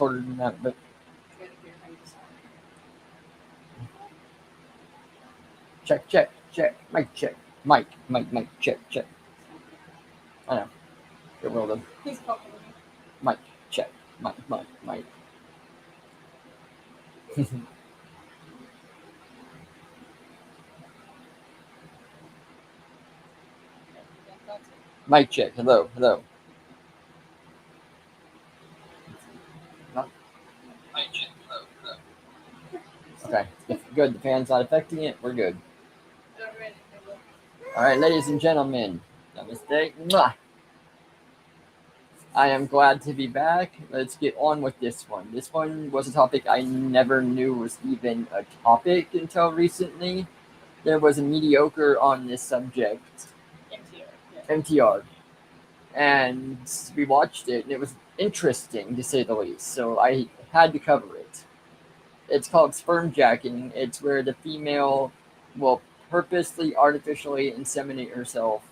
shorter than that, but check, mic check, mic, check. I know. Get well done. He's popping me. Mic check, mic. Mic check. Hello. Okay, good. The fan's not affecting it. We're good. All right, ladies and gentlemen. Namaste. Mwah. I am glad to be back. Let's get on with this one. This one was a topic I never knew was even a topic until recently. There was a mediocre on this subject. MTR. And we watched it, and it was interesting, to say the least. So I had to cover it. It's called sperm jacking. It's where the female will purposely, artificially inseminate herself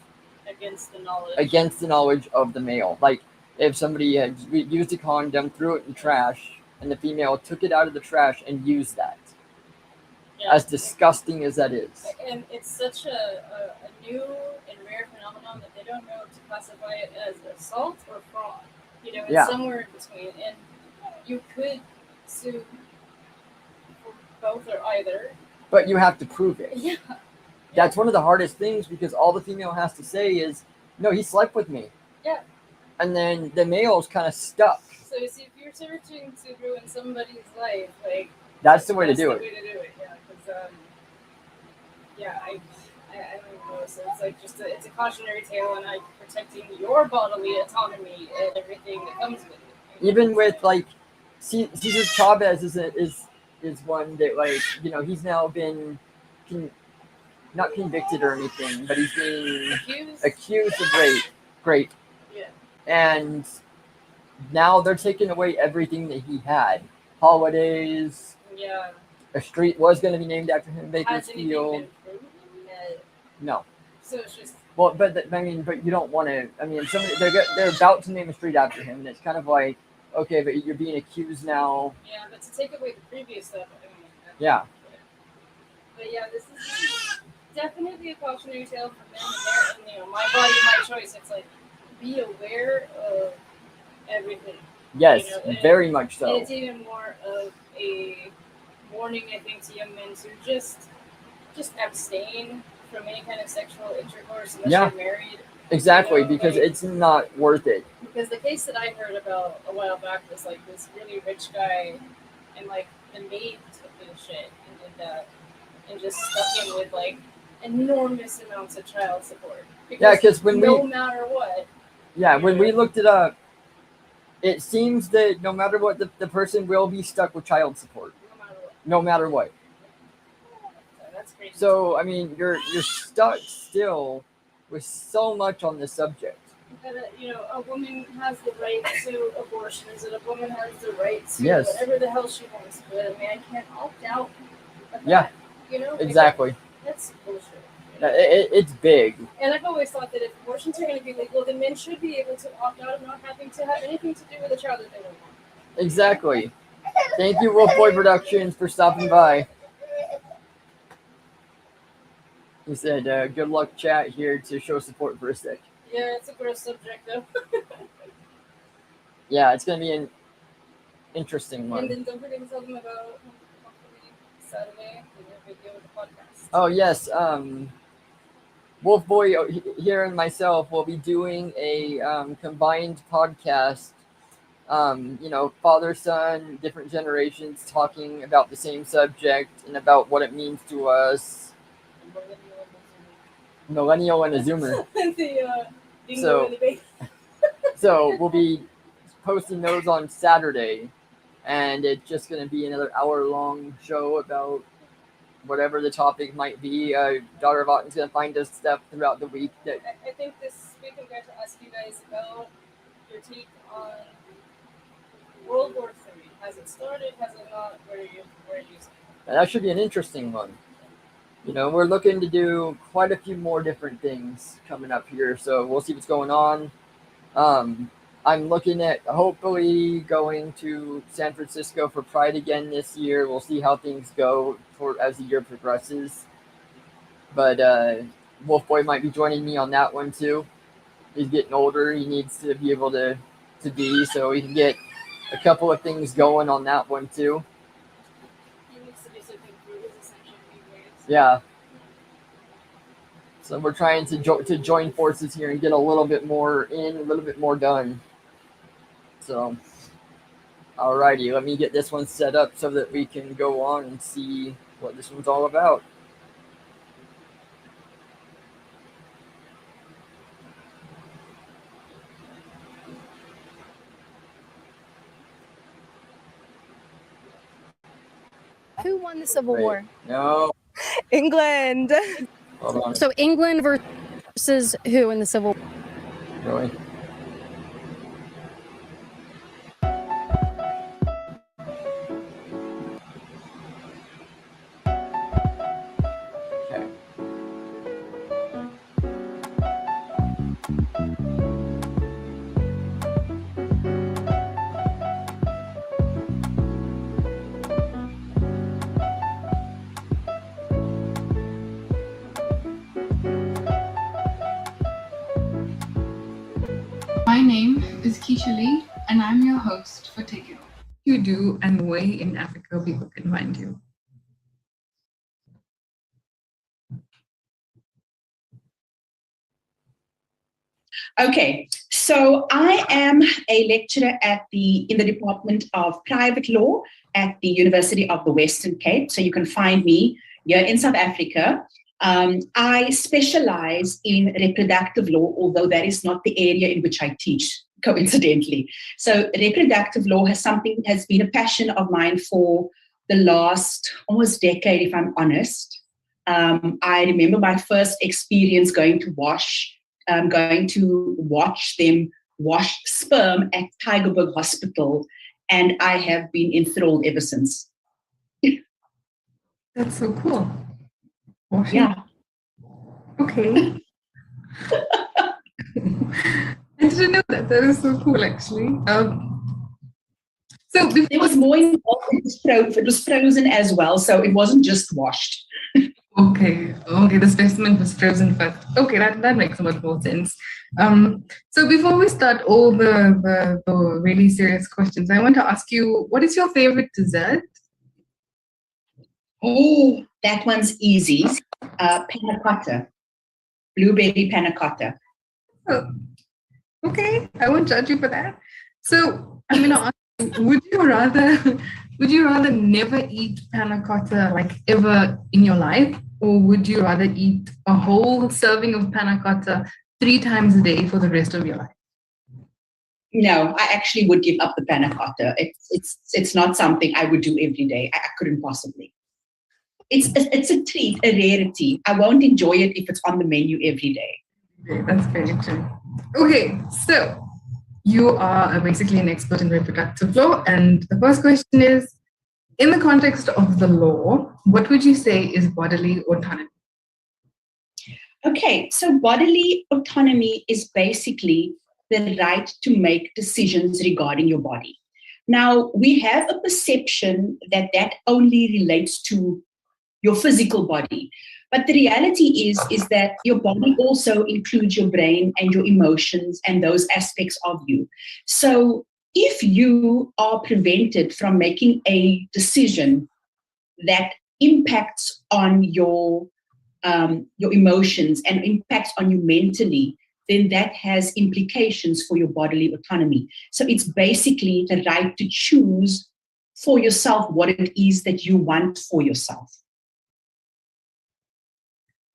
against the knowledge of the male. Like, if somebody had used a condom, threw it in trash, and the female took it out of the trash and used that. Yeah. As disgusting as that is. And it's such a new and rare phenomenon that they don't know to classify it as assault or fraud. It's somewhere in between. And you could sue for both or either. But you have to prove it. Yeah. That's one of the hardest things, because all the female has to say is, no, he slept with me. Yeah. And then the male's kind of stuck. So you see, if you're searching to ruin somebody's life, like, that's the way to do it. I don't know. So it's like it's a cautionary tale, and like protecting your bodily autonomy and everything that comes with it. Even with like Cesar Chavez is one that, like, he's now been not convicted or anything, but he's being accused of rape. Great. Yeah. And now they're taking away everything that he had. Holidays. Yeah. A street was going to be named after him, Bakersfield. No. So it's just. Well, but you don't want to. I mean, they're about to name a street after him, and it's kind of like, okay, but you're being accused now. Yeah, but to take away the previous stuff. Yeah. But yeah, this is definitely a cautionary tale for men, and my body, my choice. It's like, be aware of everything. Yes, very much so. And it's even more of a warning, I think, to young men to just abstain from any kind of sexual intercourse unless you're married. Exactly, because it's not worth it. Because the case that I heard about a while back was like this really rich guy, and like the maid took his shit and did that, and just stuck him with like enormous amounts of child support. Because no matter what. Yeah, when we looked it up, it seems that no matter what, the person will be stuck with child support. No matter what. That's crazy. So, I mean, you're stuck still with so much on this subject. That, a woman has the right to abortions, and a woman has the right to whatever the hell she wants, but a man can't opt out of that. Exactly. That's bullshit. It's big. And I've always thought that if abortions are going to be legal, then men should be able to opt out of not having to have anything to do with a child that they don't want. Exactly. Thank you, Wolf Boy Productions, for stopping by. He said, good luck, chat, here to show support for a sec. Yeah, it's a gross subject, though. Yeah, it's going to be an interesting one. And then don't forget to tell them about Saturday, the video with the podcast. Oh, yes. Wolf Boy here and myself will be doing a combined podcast. Father, son, different generations talking about the same subject and about what it means to us. Millennial and a Zoomer. So we'll be posting those on Saturday, and it's just going to be another hour-long show about whatever the topic might be. Daughter of Otten's going to find us stuff throughout the week. I think this week I'm going to ask you guys about your take on World War III. Has it started? Has it not? Where are you seeing? That should be an interesting one. We're looking to do quite a few more different things coming up here, so we'll see what's going on. I'm looking at hopefully going to San Francisco for Pride again this year. We'll see how things go as the year progresses. But Wolf Boy might be joining me on that one too. He's getting older. He needs to be able to be, so we can get a couple of things going on that one too. He needs to do something for his ascension anyways. Yeah. So we're trying to join forces here and get a little bit more in, a little bit more done. So, alrighty, let me get this one set up so that we can go on and see what this one's all about. Who won the Civil War? No. England. Hold on. So England versus who in the Civil War? Really? Okay. My name is Keisha Lee, and I'm your host for Take It Off. You do, and where in Africa people can find you. Okay, so I am a lecturer in the Department of Private Law at the University of the Western Cape. So you can find me here in South Africa. I specialize in reproductive law, although that is not the area in which I teach, coincidentally. So reproductive law has been a passion of mine for the last almost decade, if I'm honest. I remember my first experience going to watch them wash sperm at Tygerberg Hospital, and I have been enthralled ever since. That's so cool. Washing. Yeah. Okay. I didn't know that. That is so cool, actually. So there was more involved. It was frozen as well, so it wasn't just washed. Okay, the specimen was frozen first. Okay, that makes a lot more sense. So before we start all the really serious questions, I want to ask you, what is your favorite dessert? Oh, that one's easy. Panna cotta, blueberry panna cotta. Oh, okay, I won't judge you for that. So I'm gonna ask you, would you rather never eat panna cotta like ever in your life, or would you rather eat a whole serving of panna cotta 3 times a day for the rest of your life? No, I actually would give up the panna cotta. It's not something I would do every day. I couldn't possibly. It's a treat, a rarity. I won't enjoy it if it's on the menu every day. Okay, that's very true. Okay, so you are basically an expert in reproductive law, and the first question is, in the context of the law, what would you say is bodily autonomy? Okay, so bodily autonomy is basically the right to make decisions regarding your body. Now, we have a perception that only relates to your physical body. But the reality is that your body also includes your brain and your emotions and those aspects of you. So if you are prevented from making a decision that impacts on your emotions and impacts on you mentally, then that has implications for your bodily autonomy. So it's basically the right to choose for yourself what it is that you want for yourself.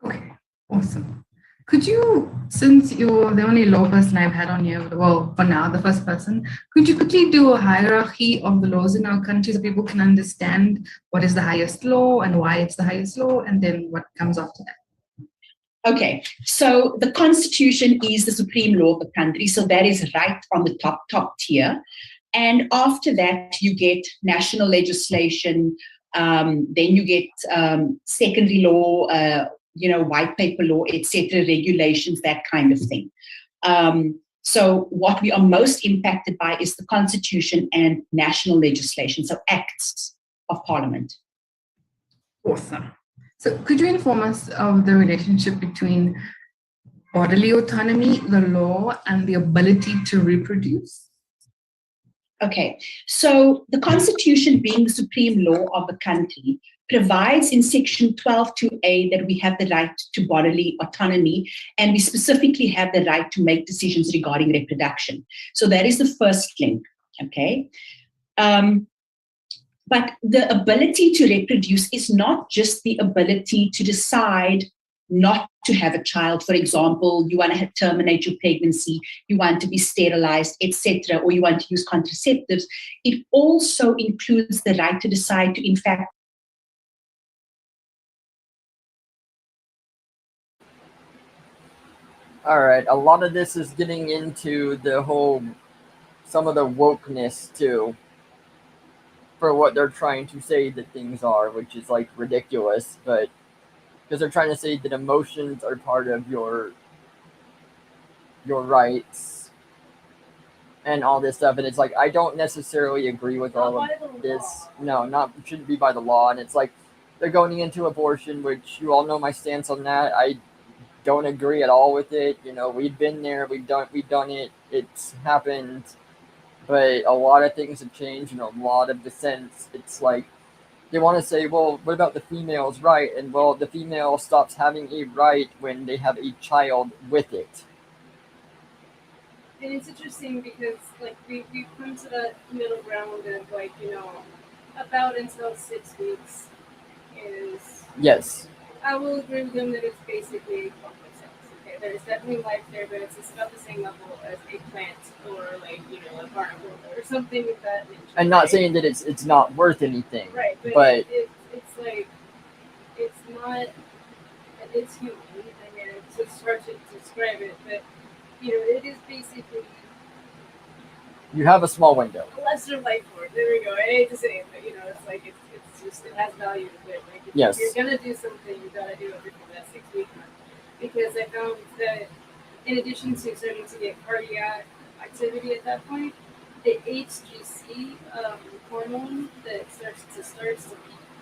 Okay, awesome. Could you, since you're the only law person I've had on here, well, for now, the first person, could you quickly do a hierarchy of the laws in our country so people can understand what is the highest law and why it's the highest law, and then what comes after that? Okay, so the Constitution is the supreme law of the country, so that is right on the top tier. And after that, you get national legislation, then you get secondary law, white paper law, etc., regulations, that kind of thing. So what we are most impacted by is the Constitution and national legislation, so acts of Parliament. Awesome. So could you inform us of the relationship between bodily autonomy, the law, and the ability to reproduce? Okay, so the Constitution, being the supreme law of the country, provides in section 12(2)(a) that we have the right to bodily autonomy, and we specifically have the right to make decisions regarding reproduction. So that is the first link, okay? But the ability to reproduce is not just the ability to decide not to have a child. For example, you want to terminate your pregnancy, you want to be sterilized, etc., or you want to use contraceptives. It also includes the right to decide to, in fact, All right, a lot of this is getting into the whole, some of the wokeness too, for what they're trying to say that things are, which is like ridiculous, but because they're trying to say that emotions are part of your rights and all this stuff, and it's like I don't necessarily agree with all of this. No, not shouldn't be by the law, and it's like they're going into abortion, which you all know my stance on that. I don't agree at all with it. You know, we've been there, we've done it, it's happened, but a lot of things have changed, and a lot of the sense, it's like they want to say, well, what about the female's right? And well, the female stops having a right when they have a child with it. And it's interesting because, like, we've come to that middle ground of, like, you know, about until 6 weeks is... Yes. I will agree with them that it's basically complex sex. Okay, there's definitely life there, but it's about the same level as a plant or, like, you know, a barnacle or something of that nature. I'm not saying that it's not worth anything. Right, but it's like, it's not, it's human. I mean, it's hard to describe it, but, you know, it is basically you have a small window. a lesser life form. There we go. I hate to say it, but, you know, it's like, it's just, it has value to it. Like, if Yes. you're going to do something, you got to do it before that 6 week mark. Because I found that in addition to starting to get cardiac activity at that point, the HGC hormone that starts to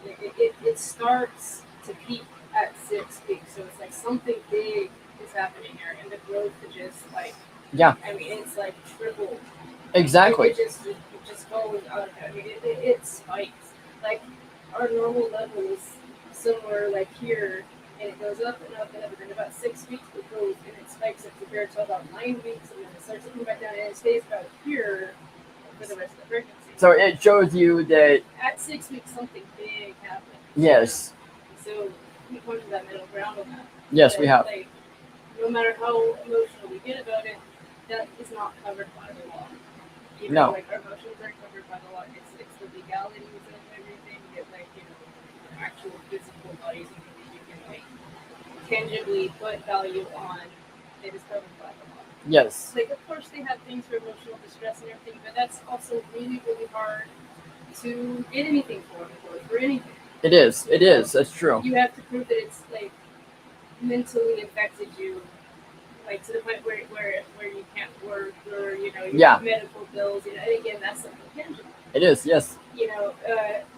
peak, it starts to peak at 6 weeks. So it's like something big is happening here, and the growth is just like, Yeah. I mean, it's like triple. Exactly. It just goes out. I mean, it spikes. Like our normal levels somewhere like here, and it goes up and up and up, and then about 6 weeks it goes and it spikes up compared to about 9 weeks, and then it starts to come back down, and it stays about here for the rest of the pregnancy. So it shows you that at 6 weeks something big happens. yes. So we come to that middle ground on that. Yes, we have. Like, no matter how emotional we get about it, that is not covered by the law. Even No. Like our emotions are covered by the law. It's the legalities of everything that, like, you know, actual physical bodies and you can like tangibly put value on. It is covered by the law. Yes. Like, of course, they have things for emotional distress and everything, but that's also really, really hard to get anything for anything. It is. It is. That's true. You have to prove that it's like mentally affected you, like to the point where you can't work, or you know, you have medical bills. You know, and again, that's something tangible. It is. Yes. You know,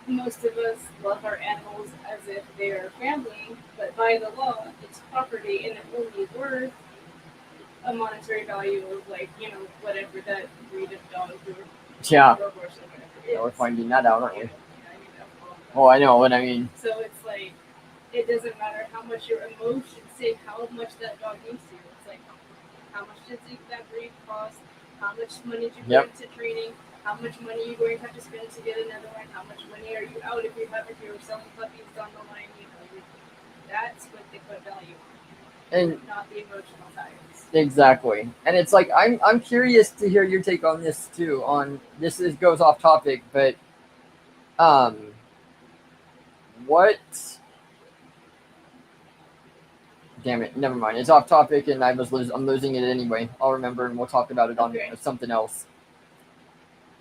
most of us love our animals as if they are family, but by the law, it's property, and it's only worth a monetary value of, like, you know, whatever that breed of dog or yeah. or whatever it is. We're finding that out, aren't we? Yeah, Oh, I know what I mean. So it's like, it doesn't matter how much your emotions say how much that dog means to you. It's like, how much does that breed cost? How much money did you put into training? How much money are you going to have to spend to get another one? How much money are you out if you're selling puppies down the line? You know, that's what they put value on, and not the emotional ties. Exactly, and it's like I'm curious to hear your take on this too. On this goes off topic, but what? Damn it! Never mind. It's off topic, and I'm losing it anyway. I'll remember, and we'll talk about it on something else.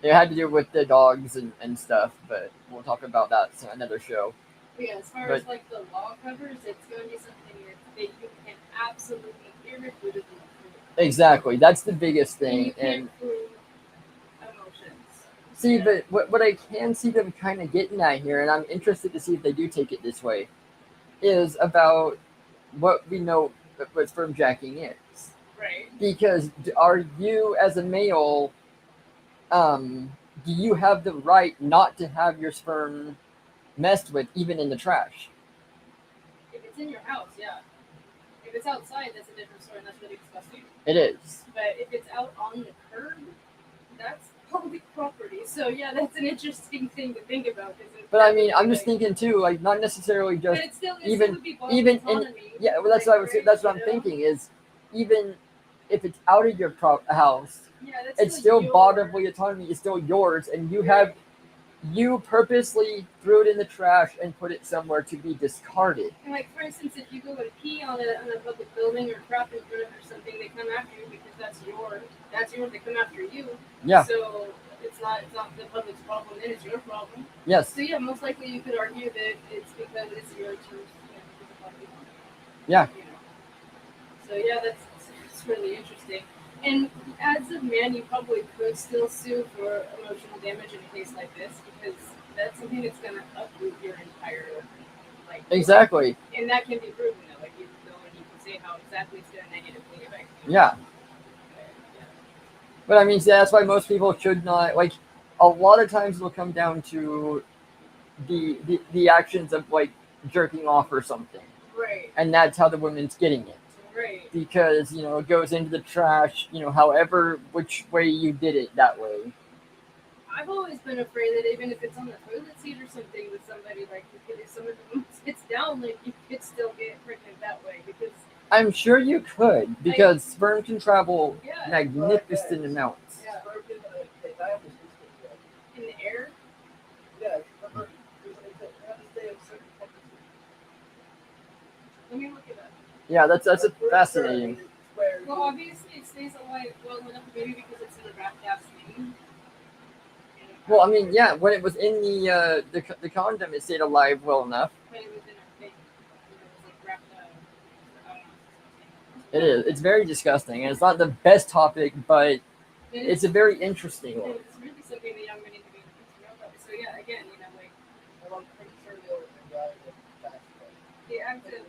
It had to do with the dogs and stuff, but we'll talk about that in another show. Yeah, as far as like the law covers, it's going to be something that you can absolutely irrefutably prove. Exactly. That's the biggest And you thing. can't And prove emotions. see, but what I can see them kind of getting at here, and I'm interested to see if they do take it this way, is about what we know what sperm jacking is. Right. Because are you, as a male, do you have the right not to have your sperm messed with, even in the trash? If it's in your house, yeah. If it's outside, that's a different story, and that's really disgusting. It is. But if it's out on the curb, that's public property. So yeah, that's an interesting thing to think about. But I mean, I'm just thinking too, like not necessarily just but it's still, even would be even in autonomy, yeah. Well, that's what I was. right? That's what I'm You know? thinking is even if it's out of your house, Yeah, that's it's still your- bodily autonomy. It's still yours, and you purposely threw it in the trash and put it somewhere to be discarded. And like for instance, if you go and pee on a public building or crap in front of it or something, they come after you because that's yours. That's yours. They come after you. Yeah. So it's not the public's problem. Then it's your problem. Yes. So yeah, most likely you could argue that it's because it's your choice. Yeah. You know? So yeah, that's really interesting. And as a man, you probably could still sue for emotional damage in a case like this because that's something that's going to uproot your entire life. Exactly. And that can be proven. Though. Like you can go and you can say how exactly it's going to negatively affect you. Yeah. But I mean, see, that's why most people should not like. A lot of times it'll come down to the actions of like jerking off or something, Right. and that's how the woman's getting it. Right. Because it goes into the trash. However which way you did it, that way. I've always been afraid that even if it's on the toilet seat or something with somebody, like if someone sits down, like you could still get pregnant that way because. I'm sure you could, because sperm can travel magnificent amounts. Yeah. In the air? Yeah. Let me look it up. Yeah, that's a fascinating. Well, obviously it stays alive well enough, maybe because it's in a wrapped gas thing. Well, I mean, yeah, when it was in the condom, it stayed alive well enough. But it was in a thing. It was like wrapped up. I don't know. It is. It's very disgusting, and it's not the best topic, but it's a very interesting one. It's really something that young men need to be thinking about. So yeah, again, like the active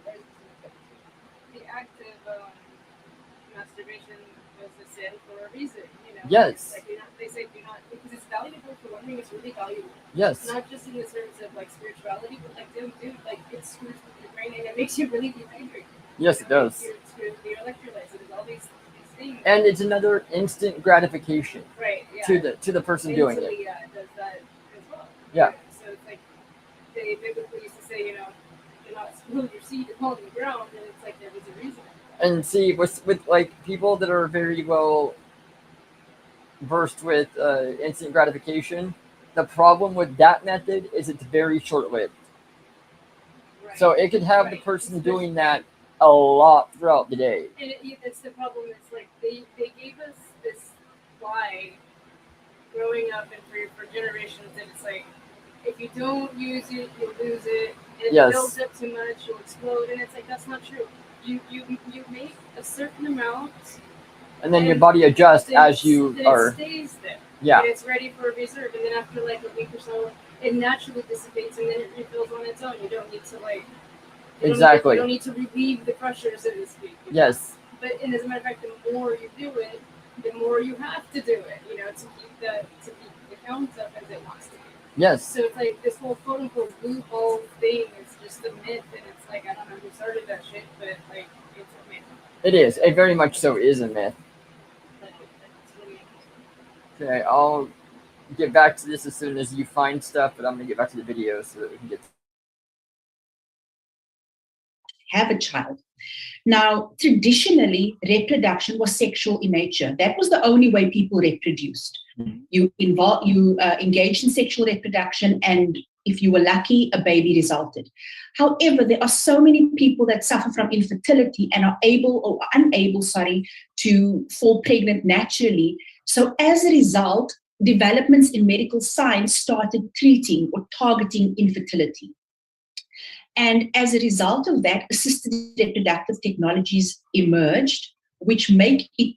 masturbation was a sin for a reason. Yes. Like they say do not because it's valuable for one thing. It's really valuable. Yes. Not just in the terms of like spirituality, but like dude, like it screws with your brain and it makes you really dehydrated. Yes, it does. Your electrolytes, it is all these things. And it's another instant gratification. Right. Yeah. To the person doing it. Yeah, it does that as well. Yeah. So it's like they biblically used to say, do not spill your seed upon the ground, and it's like there was a reason. And see, with like people that are very well versed with instant gratification, the problem with that method is it's very short-lived. Right. So it could have the person doing that a lot throughout the day. And it's the problem. It's like they gave us this lie growing up and for generations that it's like if you don't use it, you'll lose it. And if it builds up too much, you'll explode. And it's like that's not true. You make a certain amount, and then your body adjusts as you are. It stays there. Yeah. And it's ready for a reserve, and then after like a week or so, it naturally dissipates, and then it refills on its own. You don't need to like. Exactly. You don't need to relieve the pressure, so to speak. Yes. But and as a matter of fact, the more you do it, the more you have to do it. To keep the count up as it wants to be. Yes. So it's like this whole quote unquote loophole thing is just a myth, and it's like I don't know who started that shit, but like it's a myth. It is. It very much so is a myth. But it's really interesting. Okay, I'll get back to this as soon as you find stuff, but I'm gonna get back to the video so that we can get. Have a child. Now, traditionally, reproduction was sexual in nature. That was the only way people reproduced. Mm-hmm. You engaged in sexual reproduction, and if you were lucky, a baby resulted. However, there are so many people that suffer from infertility and are unable to fall pregnant naturally. So as a result, developments in medical science started treating or targeting infertility. And as a result of that, assisted reproductive technologies emerged, which make it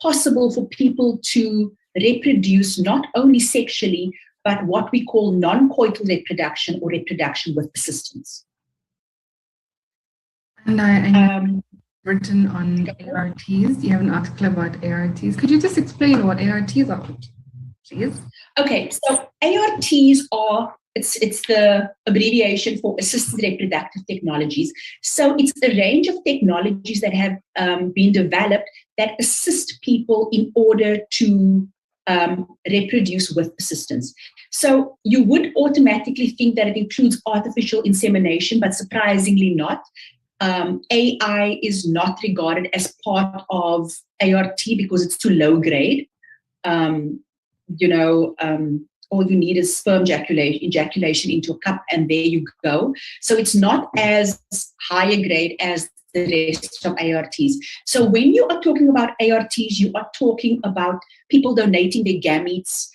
possible for people to reproduce not only sexually, but what we call non-coital reproduction or reproduction with persistence. And I written on ARTs. You have an article about ARTs. Could you just explain what ARTs are, please? Okay, so ARTs are, it's the abbreviation for assisted reproductive technologies. So it's a range of technologies that have been developed that assist people in order to reproduce with assistance. So you would automatically think that it includes artificial insemination, but surprisingly not. AI is not regarded as part of ART because it's too low grade. All you need is sperm ejaculation into a cup, and there you go. So it's not as higher grade as the rest of ARTs. So when you are talking about ARTs, you are talking about people donating their gametes,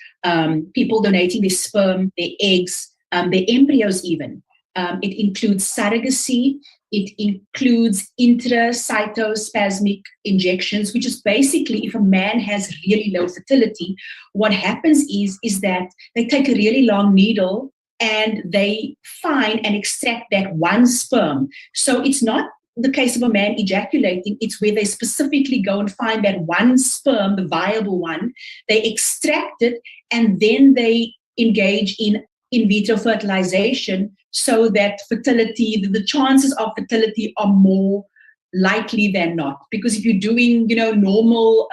people donating their sperm, their eggs, their embryos even. It includes surrogacy. It includes intracytospasmic injections, which is basically if a man has really low fertility, what happens is that they take a really long needle and they find and extract that one sperm. So it's not the case of a man ejaculating, it's where they specifically go and find that one sperm, the viable one, they extract it, and then they engage in vitro fertilization so that fertility, the chances of fertility are more likely than not. Because if you're doing, normal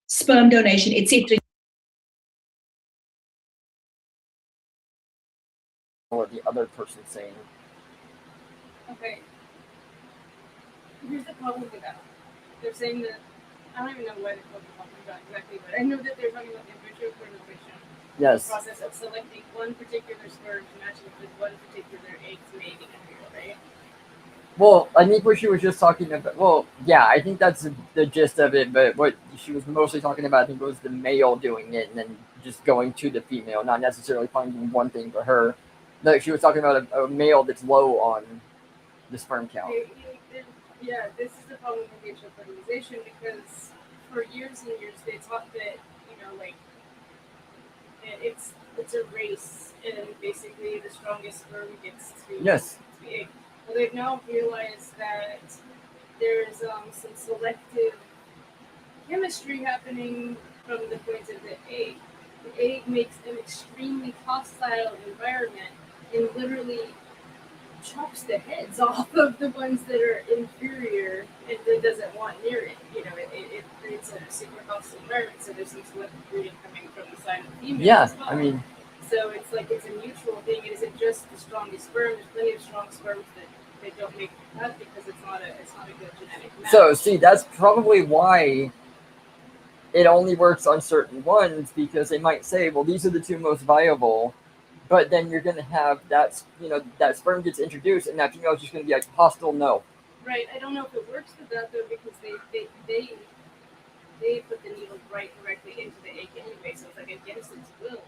sperm donation, etc., what the other person's saying. Okay. Here's the problem with that. They're saying that, I don't even know what they're talking about exactly, but I know that they're talking about the in vitro fertilization. Yes. The process of selecting one particular sperm to match it with one particular egg to make an embryo, right? Well, I think what she was just talking about, well, yeah, I think that's the gist of it, but what she was mostly talking about, I think, was the male doing it and then just going to the female, not necessarily finding one thing for her. Like, she was talking about a male that's low on the sperm count. Yeah, this is the problem with in vitro fertilization, because for years and years they taught that, it's a race, and basically the strongest sperm gets to Yes. the egg. Well, they've now realized that there's some selective chemistry happening from the point of the egg. The egg makes an extremely hostile environment and literally chops the heads off of the ones that are inferior and then doesn't want near it. It creates a super hostile environment, so there's some selective breeding coming from the side of the female. Yeah, as well. I mean, so it's like it's a mutual thing. It isn't just the strongest sperm. There's plenty of strong sperms that they don't make the cut because it's not a good genetic match. so see, that's probably why it only works on certain ones, because they might say, well, these are the two most viable. But then you're going to have that, that sperm gets introduced, and that female is just going to be like, hostile, no. Right. I don't know if it works with that, though, because they put the needle right directly into the egg anyway, so it's like against its will.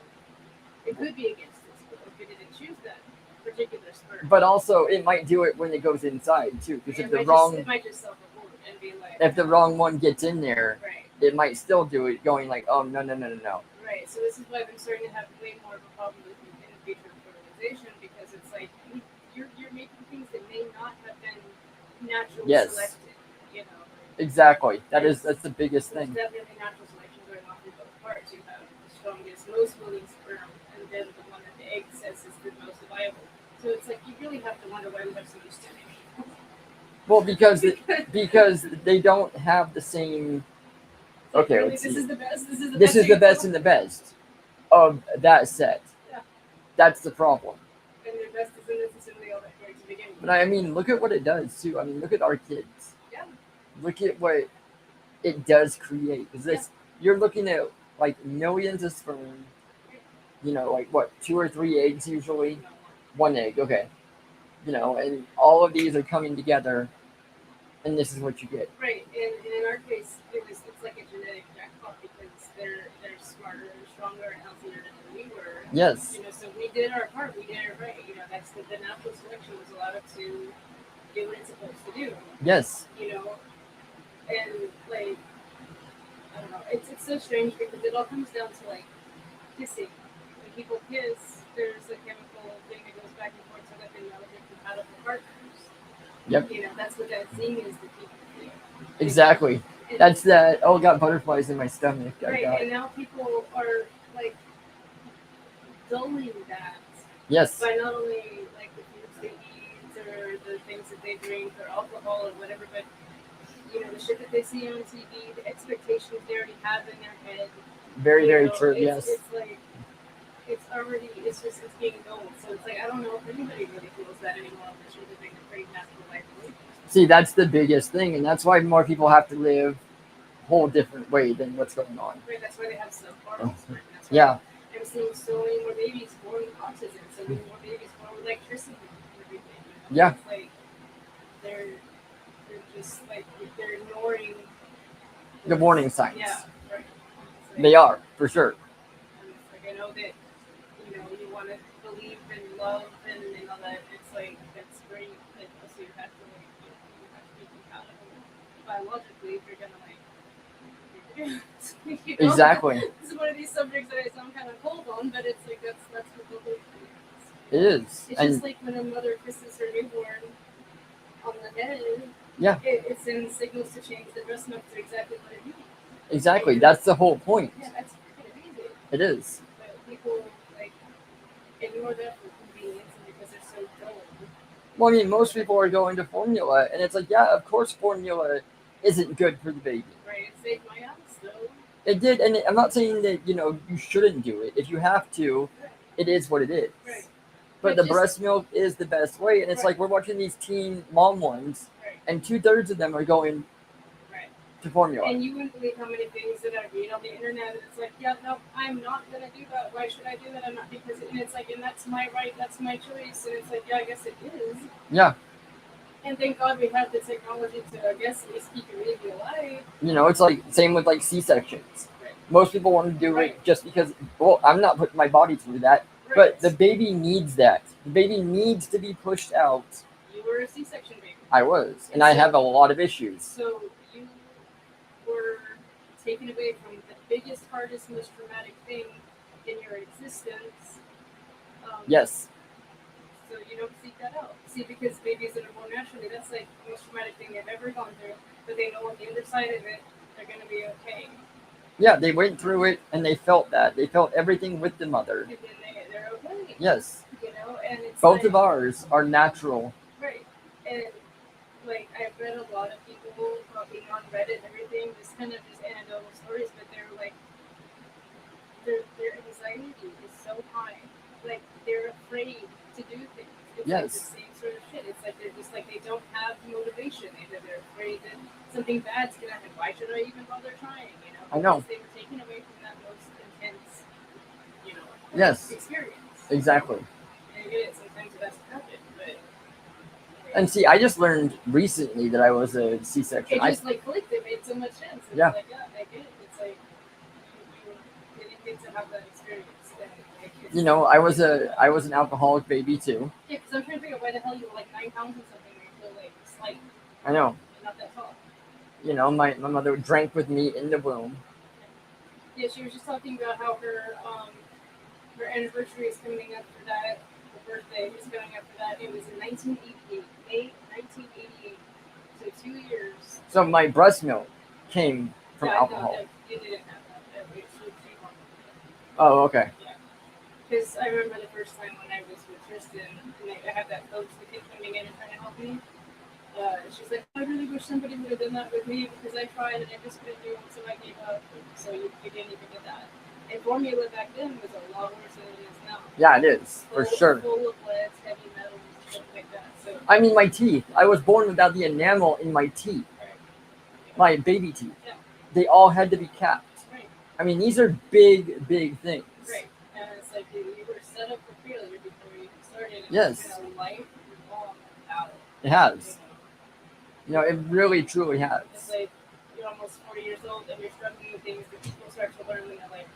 It could be against its will if it didn't choose that particular sperm. But also, it might do it when it goes inside, too. Because it might just self-abort and be like... If the wrong one gets in there, right. It might still do it, going like, oh, no. Right. So this is why I've been starting to have way more of a problem with in vitro fertilization, because it's like you're making things that may not have been naturally selected. Exactly. That's the biggest thing. There's definitely natural selection going on in both parts. You have the strongest, most willing sperm, and then the one that the egg says is the most viable. So it's like you really have to wonder why we have so much stunning. Well, because they don't have the same. Okay, really, let's this see. is the best. This is the best and the best of that set. Yeah. That's the problem. And their best isn't necessarily all that great to begin with. But I mean, look at what it does too. I mean, look at our kids. Yeah. Look at what it does create. Is this you're looking at like millions of sperm? Like what, 2 or 3 eggs usually? 1 egg, okay. And all of these are coming together, and this is what you get. Right, and in our case, it's like a genetic jackpot because they're smarter and stronger and healthier than we were. Yes. So we did our part. We did it right. That's the natural selection was allowed to do what it's supposed to do. Yes. And like, I don't know, it's so strange because it all comes down to like kissing. When people kiss, there's a chemical thing that goes back and forth so that they know they're compatible partners. Yep. You know, that's what that thing is that people feel. Exactly. And, That's that. Oh, got butterflies in my stomach. right, and now people are like dulling that Yes. by not only like the foods they eat or the things that they drink or alcohol or whatever, but you know, the shit that they see on TV, the expectations they already have in their head. Very, very true. It's, Yes. It's like, it's already, it's being known. So it's like, I don't know if anybody really feels that anymore. They're living a pretty natural life. See, that's the biggest thing, and that's why more people have to live a whole different way than what's going on. Right, that's why they have subpar offspring. Yeah. I'm seeing so many more babies born with autism, so many more babies born with electricity and everything. You know? Yeah. It's like, they're just like, they're ignoring The warning signs. Yeah, right. Like, They are, for sure. Like, I know that, you know, you want to believe in love and all that. It's like, that's great. But also you have to, like, you have to be compatible biologically if you're going to, like, you know? Exactly. This is one of these subjects that I sound kind of cold on, but it's like, that's what the whole thing is. It is. It's and just like when a mother kisses her newborn on the head. Yeah. It sends signals to change the breast milk to exactly what it needs. Exactly. That's the whole point. Yeah, that's freaking amazing. It is. But people like ignore that for convenience and because they're so dull. Well, I mean, most people are going to formula, and it's like, yeah, of course, formula isn't good for the baby. Right. It saved my ass though. It did, and I'm not saying that you shouldn't do it. If you have to, Right. it is what it is. Right. But the breast milk is the best way, and it's like we're watching these teen mom ones, and 2/3 of them are going to formula. And you wouldn't believe how many things that I read on the internet. And it's like, yeah, no, I'm not gonna do that. Why should I do that? I'm not because, and it's like, and that's my right, that's my choice. And it's like, yeah, I guess it is. Yeah. And thank God we have the technology to, I guess, at least keep your baby alive. It's like same with like C-sections. Right. Most people want to do it just because. Well, I'm not putting my body through that, but the baby needs that. The baby needs to be pushed out. You were a C-section baby. I was, and I have a lot of issues. So you were taken away from the biggest, hardest, most traumatic thing in your existence. Yes. So you don't seek that out. See, because babies that are born naturally, that's like the most traumatic thing they've ever gone through. But they know on the other side of it, they're going to be okay. Yeah, they went through it and they felt that. They felt everything with the mother. And then they're okay. Yes. And it's both like, of ours are natural. Right. And like I've read a lot of people being on Reddit and everything, just kind of just anecdotal stories, but they're like their anxiety is so high. Like they're afraid to do things. It's like the same sort of shit. It's like they're just like they don't have motivation. They're afraid that something bad's gonna happen. Why should I even bother trying? I know. Because they were taken away from that most intense, experience. Exactly. And again, sometimes it has to happen, but. And see, I just learned recently that I was a C-section. It just clicked. It made so much sense. It's like, yeah, I get it. It's like you didn't get to have that experience. I was an alcoholic baby too. Yeah, because I'm trying to figure out why the hell you were like 9 pounds and something and you're like slight. I know. Not that tall. My mother drank with me in the womb. Yeah, she was just talking about how her anniversary is coming up for that. Her birthday was coming up for that. It was in 1988, May 1988. So 2 years. So my breast milk came from alcohol. No, you didn't have that. She Oh, okay. Yeah. Because I remember the first time when I was with Tristan, and I had that coach, the kid coming in and trying to help me. She's like, I really wish somebody would have done that with me because I tried and I just couldn't do it, so I gave up. So you didn't even get that. And formula back then was a lot worse than it is now. Yeah, it is, for sure. Full of leads, heavy metals, and stuff like that. So, I mean, my teeth. I was born without the enamel in my teeth. My baby teeth. Yeah. They all had to be capped. Right. I mean, these are big, big things. Right. And it's like you were set up for failure before you even started. Yes. It's been a life long battle. It has. It really, truly has. It's like you're almost 40 years old and you're struggling with things that people start to learn when they're like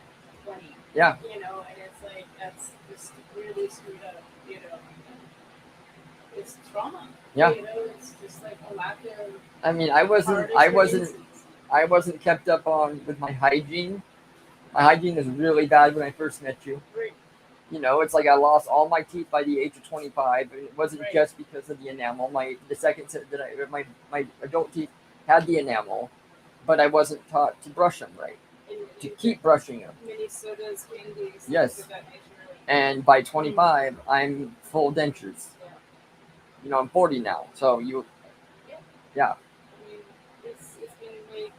20. Yeah. And it's like that's just really screwed up. It's trauma. Yeah. It's just like a lack of. I mean, I wasn't I wasn't kept up on with my hygiene. My hygiene was really bad when I first met you. Right. You know, it's like I lost all my teeth by the age of 25. And it wasn't Right. just because of the enamel. The second set that my adult teeth had the enamel, but I wasn't taught to brush them right. To keep brushing them. Mini sodas, candies, Yes. things of that nature. And by 25, I'm full dentures. Yeah. You know, I'm 40 now, so yeah. I mean, it's been like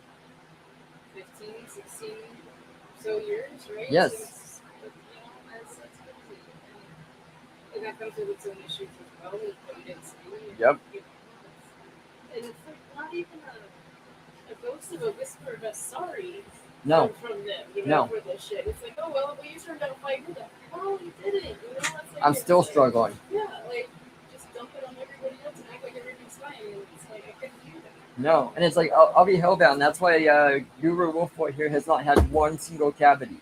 15, 16 so years, right? Yes. Since, that's crazy. And that comes with its own issues as well, with pregnancy. Yep. And it's like not even a ghost of a whisper of a sorry No. from them, No. for this shit. It's like, oh, well, you turned out fine. Who the hell you didn't? That's like, I'm still like, struggling. Yeah, like, just dump it on everybody else and act like everything's fine. And it's like, I couldn't do that. No, and it's like I'll be hellbound. That's why Guru Wolfboy here has not had one single cavity.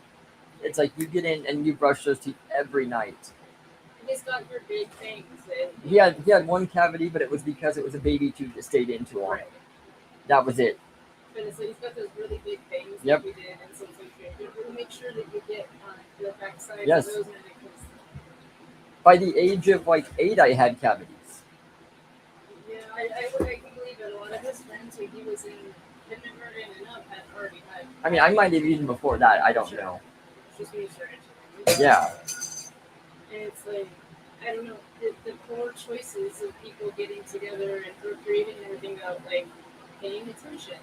It's like you get in and you brush those teeth every night. He's got your big things. He had one cavity, but it was because it was a baby tooth that stayed into him. Right. That was it. But it's like he's got those really big things Yep. that we did, and so it's like, we'll make sure that you get the backside Yes. of those medications. By the age of like 8, I had cavities. Yeah, I can believe it. A lot of his friends who he was in kindergarten and up had already had. I mean, I might have even before that. I don't know. Just research. Yeah. And it's like, I don't know, the poor choices of people getting together and procreating and everything without like paying attention.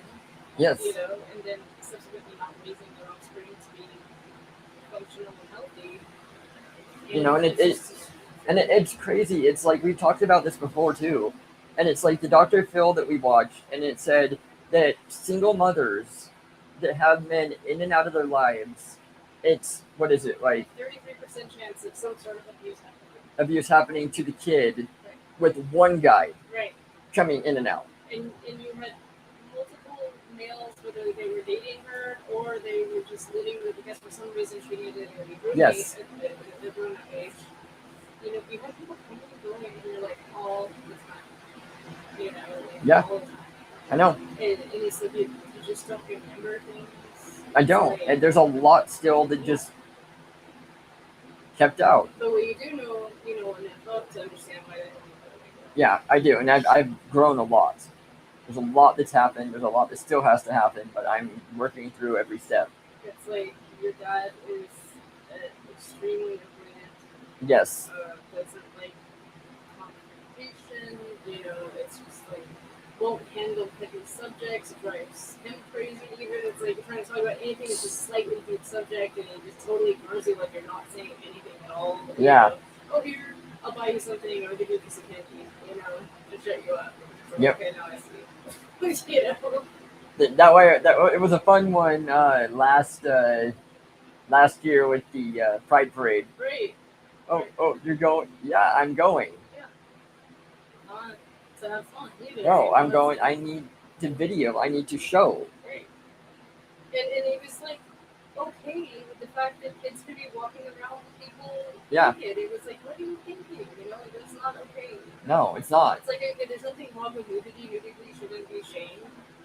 Yes. And then subsequently not raising their offspring to be functional and healthy. And it's crazy. It's like we talked about this before too, and it's like the Dr. Phil that we watched, and it said that single mothers that have men in and out of their lives, it's what is it like 33% chance of some sort of abuse happening to the kid Right. with one guy Right. coming in and out. And you had multiple males, whether they were dating her or they were just living with, I guess for some reason she needed a roommate Yes. at the roommate age. You had people coming and going here like all the time. Yeah. All the time. I know. And it's like you just don't remember things. I don't. And there's a lot still that just kept out. But what you do know, enough to understand why they don't. Yeah, I do. And I've grown a lot. There's a lot that's happened. There's a lot that still has to happen, but I'm working through every step. It's like your dad is extremely avoidant. Yes. Doesn't like confrontation. It's just like won't handle heavy subjects. Drives him crazy. Even it's like you're trying to talk about anything that's just slightly deep subject, and he just totally ignores you, like you're not saying anything at all. Yeah. Oh, here, I'll buy you something. I'll give you a piece of candy. To shut you up. Like, Yep. Okay, now I see. That way, it was a fun one last year with the Pride Parade. Great. Oh, you're going? Yeah, I'm going. To have fun. No, I'm going. I need to video. I need to show. Great. And it was like okay with the fact that kids could be walking around with people naked. It was like, what are you thinking? It's not okay. No, it's not. It's like okay, there's nothing wrong with nudity. Nudity shouldn't be shamed.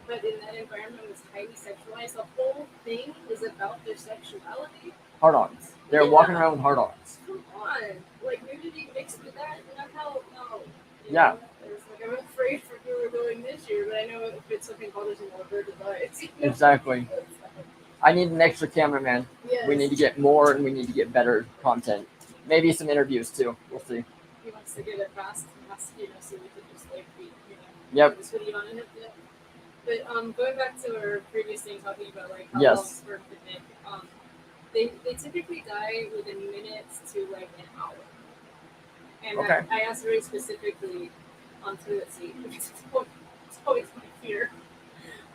But in that environment, it's highly sexualized. The whole thing is about their sexuality. Hard-ons. They're walking around with hard-ons. Come on, like nudity mixed with that. Not how. No. Yeah. It's like I'm afraid for who we're going this year, but I know if it's something called there's more bird divides. Exactly. I need an extra cameraman. Yes. We need to get more, and we need to get better content. Maybe some interviews too. We'll see. He wants to get it fast, so we can just like be, Yep. this video on it. But going back to our previous thing, talking about like how Yes. long sperm could make, they typically die within minutes to like an hour. And Okay. I asked very specifically on toilet seat because it's always my fear.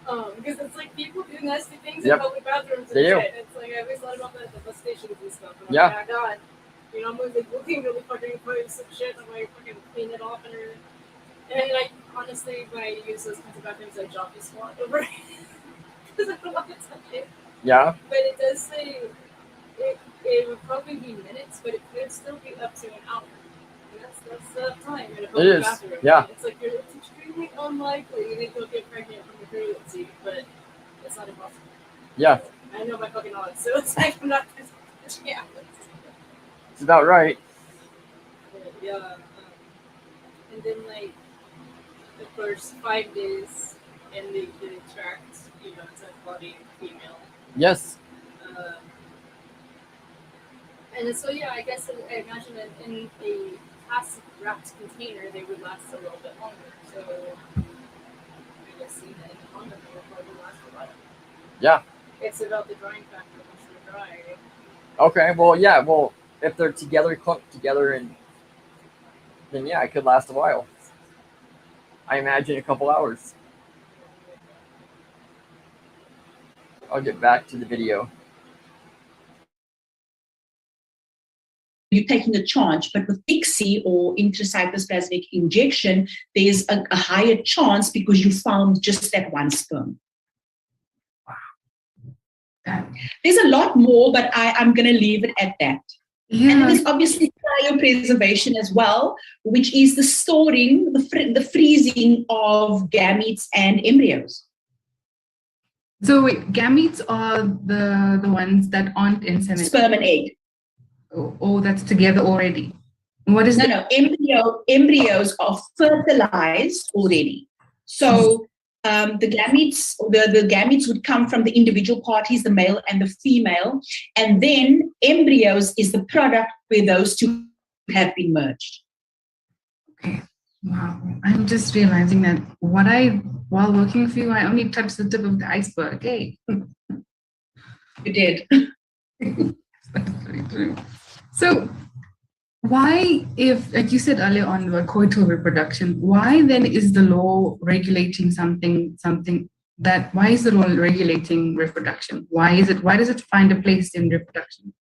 Because it's like people do nasty things Yep. in public bathrooms and They do. shit. It's like I always thought about that at the bus stations and stuff. And Yeah. I'm like, oh my God. I'm like looking really fucking close some shit. I'm like fucking clean it off and everything. And like honestly, when I use those kinds of bathrooms, I jockey squat over it because I don't want to touch it. Yeah. But it does say it would probably be minutes, but it could still be up to an hour. And that's time in a public bathroom. Yeah. It's like it's extremely unlikely that you'll get pregnant from the toilet seat, but That's not impossible. Yeah. I know my fucking odds, so it's like I'm not. Yeah. It's about right. Yeah. And then like the first 5 days, and they attract, it's a body female. Yes. And so yeah, I guess I imagine that in a plastic wrapped container, they would last a little bit longer. So I guess in the condom they would probably last a while. Yeah. It's about the drying factor once they're dry. Okay. Well, yeah. Well, if they're together, clumped together, and then yeah, it could last a while. I imagine a couple hours. I'll get back to the video. You're taking a charge, but with ICSI or intracytoplasmic injection, there's a higher chance because you found just that one sperm. That, There's a lot more, but I'm going to leave it at that. yeah. And then there's obviously cryopreservation as well, which is the storing, the freezing of gametes and embryos. So wait, gametes are the ones that aren't inseminated. Sperm and egg. Oh, that's together already. What is No, embryos are fertilized already. So the gametes would come from the individual parties, the male and the female, and then embryos is the product where those two have been merged. Okay. Wow. I'm just realizing that while working with you, I only touched the tip of the iceberg. Hey. You did. That's very true. So why, if, like you said earlier on about coital reproduction, why then is the law regulating something that, why is the law regulating reproduction? Why does it find a place in reproduction?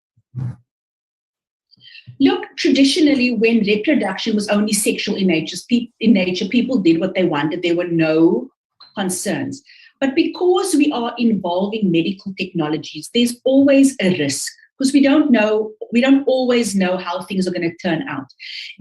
Look, traditionally, when reproduction was only sexual in nature, people did what they wanted. There were no concerns. But because we are involving medical technologies, there's always a risk because we don't always know how things are going to turn out.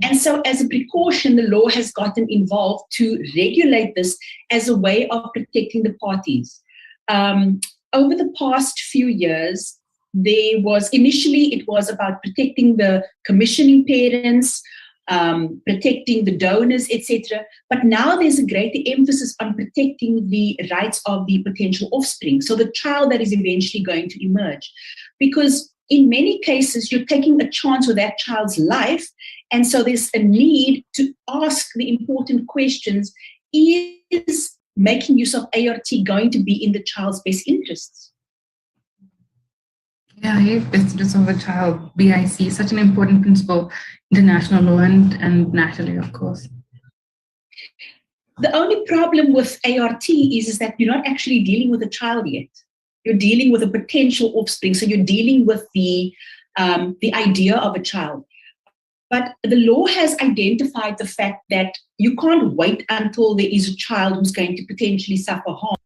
And so as a precaution, the law has gotten involved to regulate this as a way of protecting the parties. Over the past few years, it was about protecting the commissioning parents, protecting the donors, etc. But now there's a greater emphasis on protecting the rights of the potential offspring, so the child that is eventually going to emerge. Because in many cases, you're taking a chance with that child's life, and so there's a need to ask the important questions. Is making use of ART going to be in the child's best interests? Yeah, best interest of a child, BIC, such an important principle, international law and nationally, of course. The only problem with ART is that you're not actually dealing with a child yet. You're dealing with a potential offspring, so you're dealing with the idea of a child. But the law has identified the fact that you can't wait until there is a child who's going to potentially suffer harm.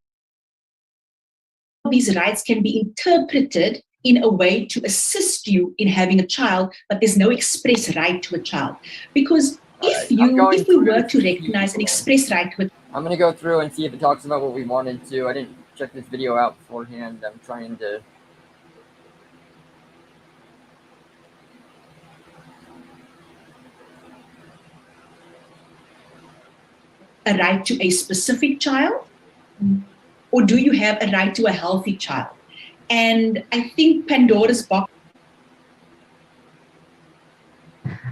These rights can be interpreted in a way to assist you in having a child, but there's no express right to a child. Because if we were to recognize an express right to a child, I'm going to go through and see if it talks about what we wanted to. I didn't check this video out beforehand. I'm trying to... a right to a specific child, or do you have a right to a healthy child? And I think Pandora's box.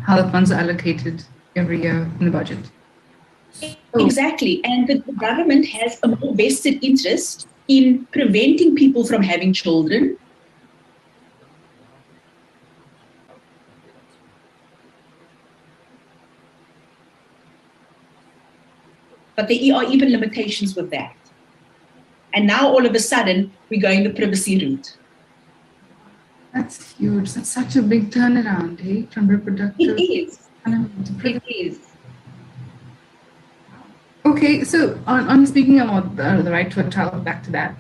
How the funds are allocated every year in the budget. Exactly. And the government has a more vested interest in preventing people from having children. But there are even limitations with that. And now all of a sudden, we're going the privacy route. That's huge. That's such a big turnaround, eh? From reproductive. It is. It is. Okay, so on speaking about the right to a child, back to that.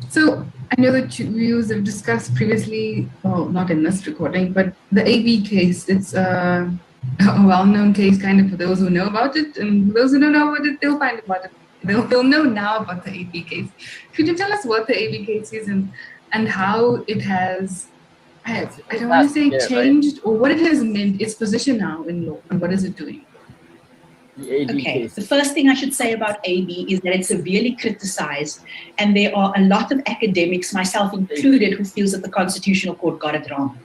So I know that you have discussed previously, well, not in this recording, but the AV case. It's a well-known case, kind of, for those who know about it, and for those who don't know about it, they'll find about it They'll know now about the AB case. Could you tell us what the AB case is and how it has, I don't want to say changed, or what it has meant, its position now in law, and what is it doing? The AB Okay, case. the first thing I should say about AB is that it's severely criticized, and there are a lot of academics, myself included, who feels that the Constitutional Court got it wrong.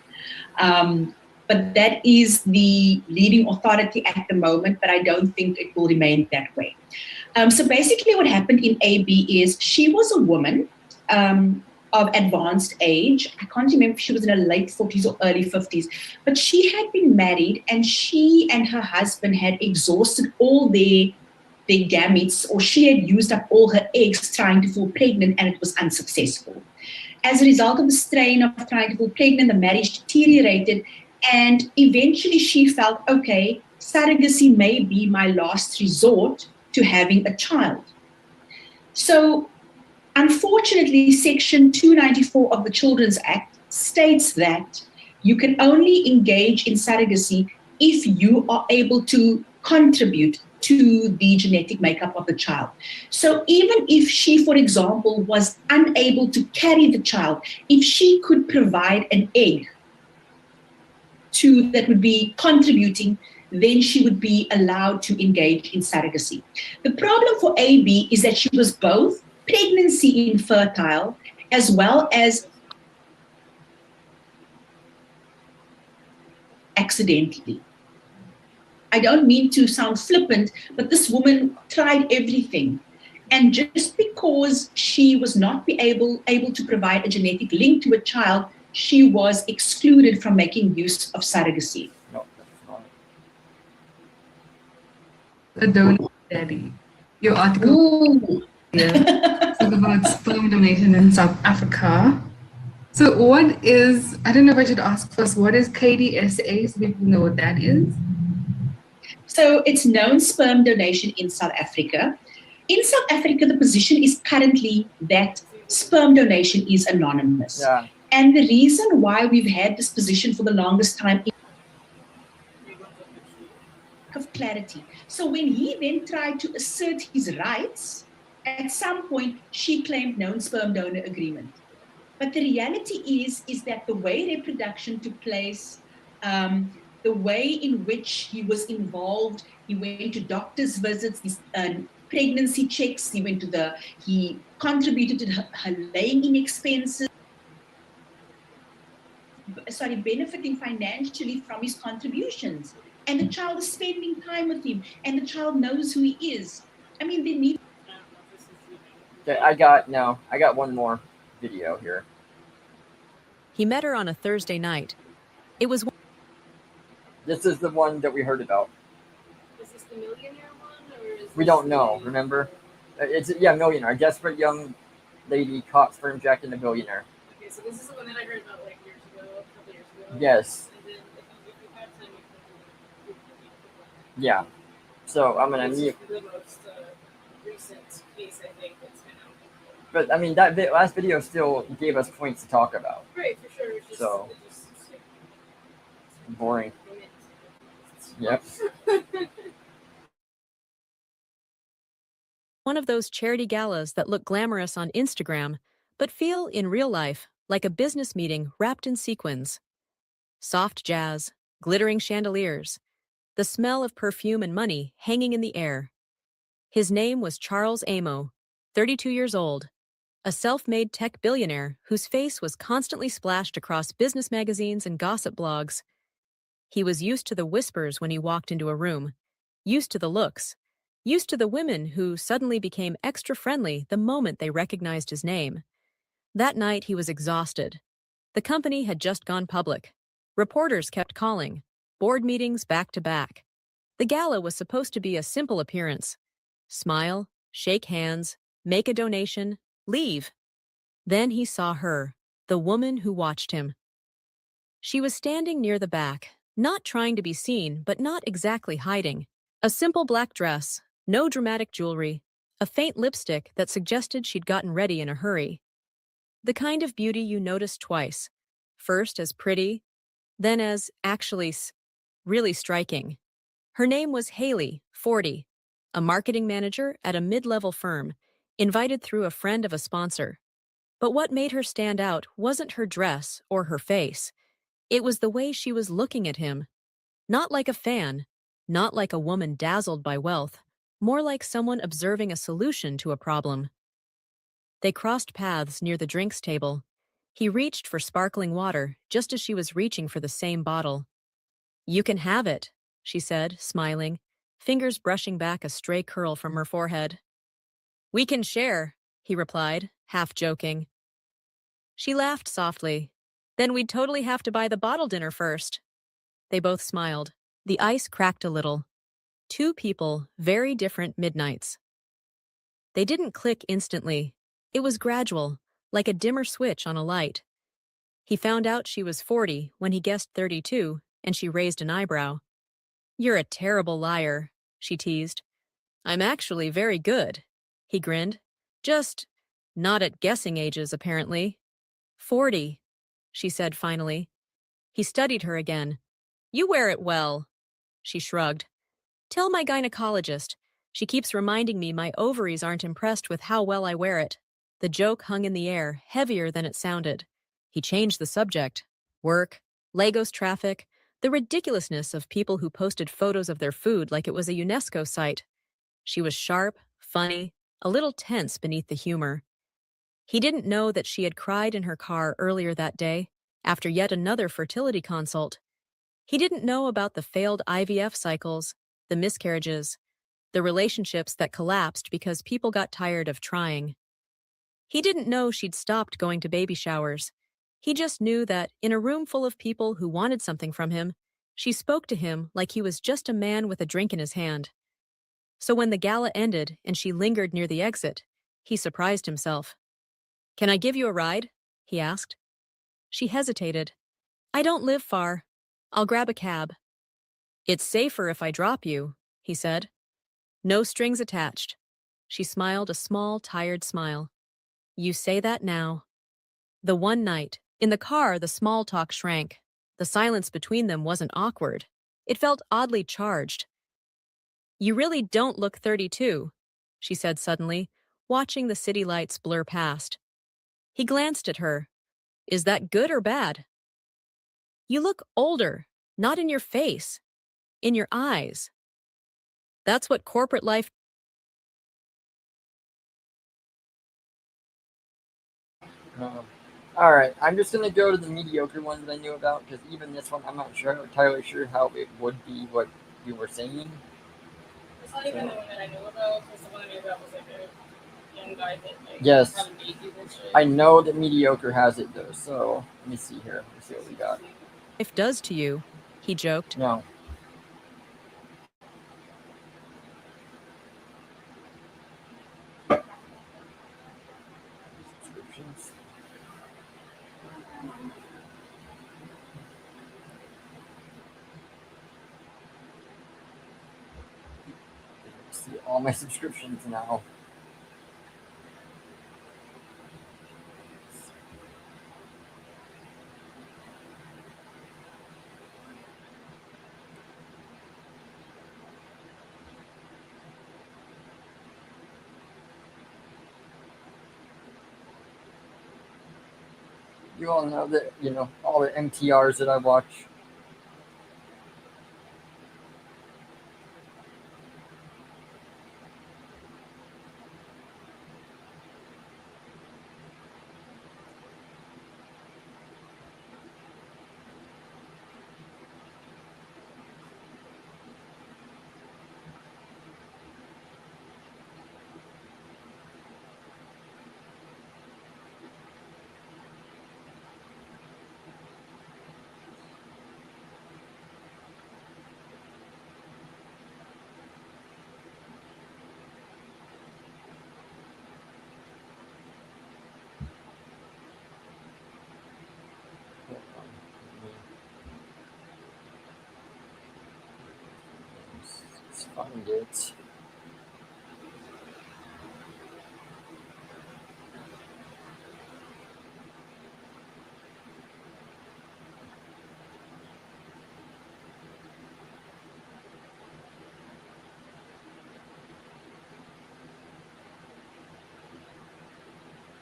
But that is the leading authority at the moment, but I don't think it will remain that way. So basically what happened in AB is she was a woman of advanced age. I can't remember if she was in her late 40s or early 50s, but she had been married, and she and her husband had exhausted all their gametes, or she had used up all her eggs trying to fall pregnant, and it was unsuccessful. As a result of the strain of trying to fall pregnant, the marriage deteriorated, and eventually she felt, okay, surrogacy may be my last resort to having a child. So unfortunately, Section 294 of the Children's Act states that you can only engage in surrogacy if you are able to contribute to the genetic makeup of the child. So even if she, for example, was unable to carry the child, if she could provide an egg that would be contributing, then she would be allowed to engage in surrogacy. The problem for AB is that she was both pregnancy infertile as well as accidentally. I don't mean to sound flippant, but this woman tried everything. And just because she was not able to provide a genetic link to a child, she was excluded from making use of surrogacy. No, that's not. The donor daddy. Your article talk about sperm donation in South Africa. So what is, I don't know if I should ask first, what is KDSA, so people know what that is? So it's known sperm donation in South Africa. In South Africa, the position is currently that sperm donation is anonymous. Yeah. And the reason why we've had this position for the longest time is of clarity. So when he then tried to assert his rights, at some point she claimed known sperm donor agreement. But the reality is that the way reproduction took place, the way in which he was involved, he went to doctor's visits, these pregnancy checks, he contributed to her laying-in expenses, benefiting financially from his contributions. And the child is spending time with him, and the child knows who he is. I mean, they need. Okay, I got one more video here. He met her on a Thursday night. It was. This is the one that we heard about. Is this the millionaire one, or is We don't know. Remember, it's millionaire. A desperate young lady caught sperm jacking a billionaire. Okay, so this is the one that I heard about like years ago, a couple years ago. Yes. And then if you have time, you can. Yeah. So I'm gonna This mute. is the most recent case, I think, that's been out. But I mean, that last video still gave us points to talk about. Right, for sure. It's just, So. it's like, Boring. Yep. One of those charity galas that look glamorous on Instagram, but feel in real life like a business meeting wrapped in sequins. Soft jazz, glittering chandeliers, the smell of perfume and money hanging in the air. His name was Charles Amo, 32 years old, a self-made tech billionaire whose face was constantly splashed across business magazines and gossip blogs. He was used to the whispers when he walked into a room, used to the looks, used to the women who suddenly became extra friendly the moment they recognized his name. That night he was exhausted. The company had just gone public. Reporters kept calling, board meetings back to back. The gala was supposed to be a simple appearance. Smile, shake hands, make a donation, leave. Then he saw her, the woman who watched him. She was standing near the back, not trying to be seen, but not exactly hiding. A simple black dress, no dramatic jewelry, a faint lipstick that suggested she'd gotten ready in a hurry. The kind of beauty you notice twice, first as pretty, then as actually really striking. Her name was Haley, 40, a marketing manager at a mid-level firm, invited through a friend of a sponsor. But what made her stand out wasn't her dress or her face. It was the way she was looking at him. Not like a fan, not like a woman dazzled by wealth, more like someone observing a solution to a problem. They crossed paths near the drinks table. He reached for sparkling water just as she was reaching for the same bottle. "You can have it," she said, smiling, fingers brushing back a stray curl from her forehead. "We can share," he replied, half joking. She laughed softly. "Then we'd totally have to buy the bottle dinner first." They both smiled. The ice cracked a little. Two people, very different midnights. They didn't click instantly. It was gradual, like a dimmer switch on a light. He found out she was 40 when he guessed 32, and she raised an eyebrow. "You're a terrible liar," she teased. "I'm actually very good," he grinned. "Just not at guessing ages, apparently." 40, she said finally. He studied her again. "You wear it well." She shrugged. "Tell my gynecologist. She keeps reminding me my ovaries aren't impressed with how well I wear it." The joke hung in the air, heavier than it sounded. He changed the subject. Work, Lagos traffic, the ridiculousness of people who posted photos of their food like it was a UNESCO site. She was sharp, funny, a little tense beneath the humor. He didn't know that she had cried in her car earlier that day, after yet another fertility consult. He didn't know about the failed IVF cycles, the miscarriages, the relationships that collapsed because people got tired of trying. He didn't know she'd stopped going to baby showers. He just knew that, in a room full of people who wanted something from him, she spoke to him like he was just a man with a drink in his hand. So when the gala ended and she lingered near the exit, he surprised himself. "Can I give you a ride?" he asked. She hesitated. "I don't live far. I'll grab a cab." "It's safer if I drop you," he said. "No strings attached." She smiled a small, tired smile. "You say that now." The one night, in the car, the small talk shrank. The silence between them wasn't awkward. It felt oddly charged. "You really don't look 32, she said suddenly, watching the city lights blur past. He glanced at her. "Is that good or bad?" "You look older, not in your face, in your eyes." That's what corporate life. All right, I'm just gonna go to the mediocre ones that I knew about because even this one, I'm not entirely sure how it would be what you were saying. It's not even the one that I knew about, because the one I knew about was like a young guy that like Yes, had to meet people and shit. I know that mediocre has it though. So let me see here. Let's see what we got. Life does to you, he joked. No. Subscriptions. See all my subscriptions now. You all know that, all the MTRs that I watch. Let's find it.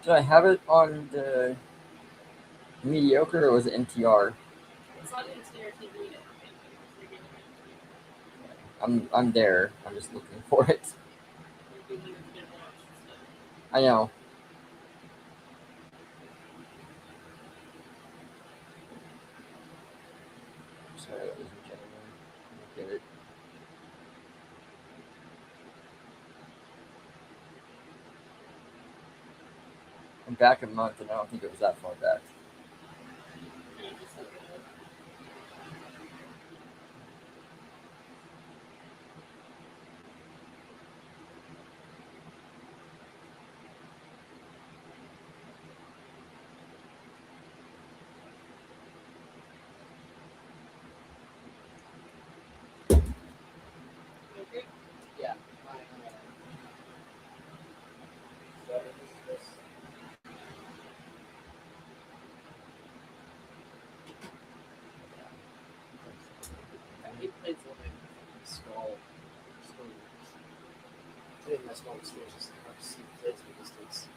Did I have it on the mediocre or was it MTR? It's on NTR TV. I'm there. I'm just looking for it. I know. Sorry, ladies and gentlemen. Look at it. I'm back a month and I don't think it was that far back. Yeah. He played for like small schools. I think my small schools just hard to see plays from distance.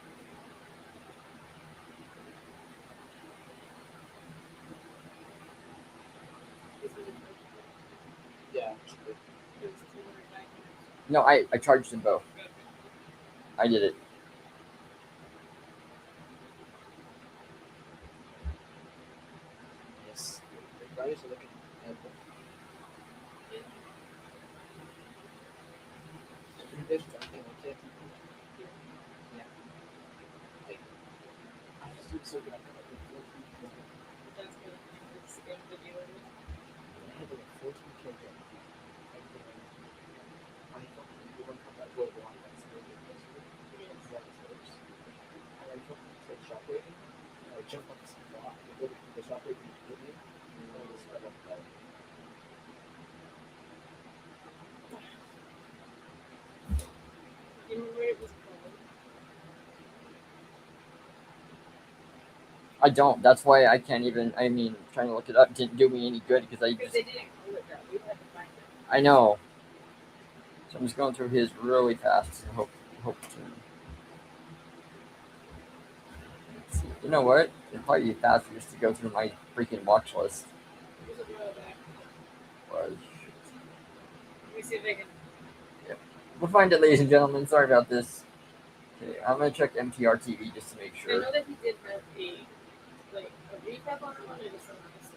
Yeah. No, I charged them both. I did it. Yes. Everybody's looking at the fish, I think I can't. Yeah. I just do so good. I have like That's good. It's a good video. a 14K game. I thought you were going to come back with one that's really good. That is worse. And I took the shop rating. I jumped on this block. The shop rating hit me. And I was right up there. You remember it was called? I don't. That's why I can't even. I mean, trying to look it up didn't do me any good because I Because just. they didn't call it that. We had to find it. I know. So I'm just going through his really fast and hope to. Let's see. You know what? It'd probably be faster just to go through my freaking watch list. It was a while back. Was. Let me see if I can. We'll find it, ladies and gentlemen. Sorry about this. Okay, I'm gonna check MTR TV just to make I sure. know that he did have a recap on it, or just something else.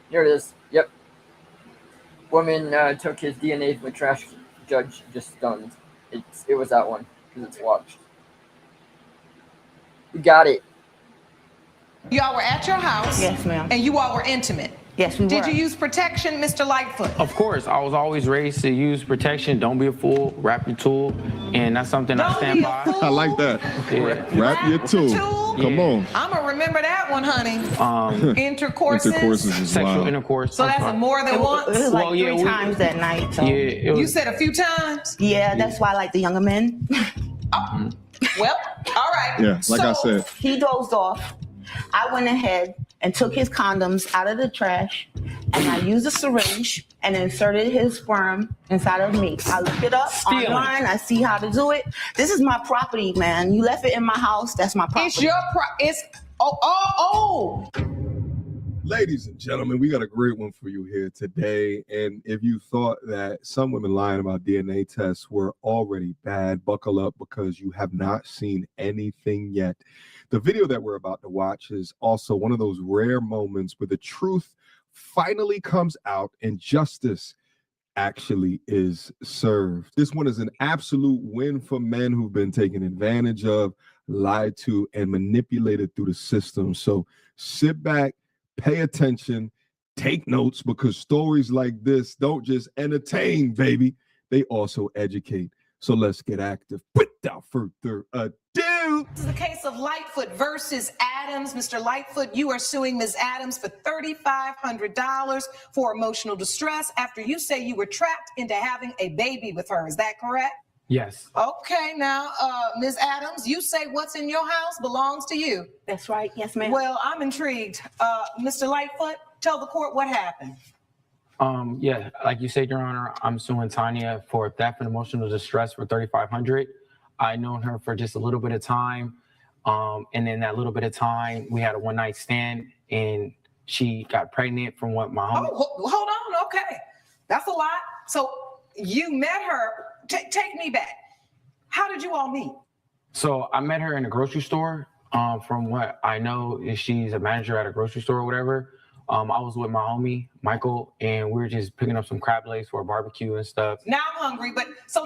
Here it is. Yep. Woman took his DNA from a trash. Judge just stunned. It was that one because it's watched. We got it. Y'all were at your house. Yes, ma'am. And you all were intimate. Yes, we were. Did you use protection, Mr. Lightfoot? Of course, I was always raised to use protection. Don't be a fool. Wrap your tool, and that's something I Don't stand be a by. fool. I like that. Yeah. Wrap your tool. Come on. I'm gonna remember that one, honey. Intercourses. Intercourses is Sexual wild. intercourse. So that's a more than It once. was like Well, yeah, three times that night. So. Yeah, it was. You said a few times. Yeah, that's why I like the younger men. Well, all right. Yeah, like I said. He dozed off. I went ahead and took his condoms out of the trash, and I used a syringe and inserted his sperm inside of me. I looked it up online. I see how to do it. This is my property, man. You left it in my house. That's my property. It's your it's oh. Ladies and gentlemen, we got a great one for you here today. And if you thought that some women lying about DNA tests were already bad, buckle up because you have not seen anything yet. The video that we're about to watch is also one of those rare moments where the truth finally comes out and justice actually is served. This one is an absolute win for men who've been taken advantage of, lied to, and manipulated through the system. So sit back, pay attention, take notes, because stories like this don't just entertain, baby. They also educate. So let's get active. Without further ado, you. This is the case of Lightfoot versus Adams. Mr. Lightfoot, you are suing Ms. Adams for $3,500 for emotional distress after you say you were trapped into having a baby with her. Is that correct? Yes. Okay, now, Ms. Adams, you say what's in your house belongs to you. That's right. Yes, ma'am. Well, I'm intrigued. Mr. Lightfoot, tell the court what happened. Yeah, like you said, Your Honor, I'm suing Tanya for theft and emotional distress for $3,500. I known her for just a little bit of time. And in that little bit of time, we had a one-night stand, and she got pregnant from what my homie. Oh, hold on. Okay. That's a lot. So you met her. Take me back. How did you all meet? So I met her in a grocery store. From what I know, is she's a manager at a grocery store or whatever. I was with my homie, Michael, and we were just picking up some crab legs for a barbecue and stuff. Now I'm hungry, but so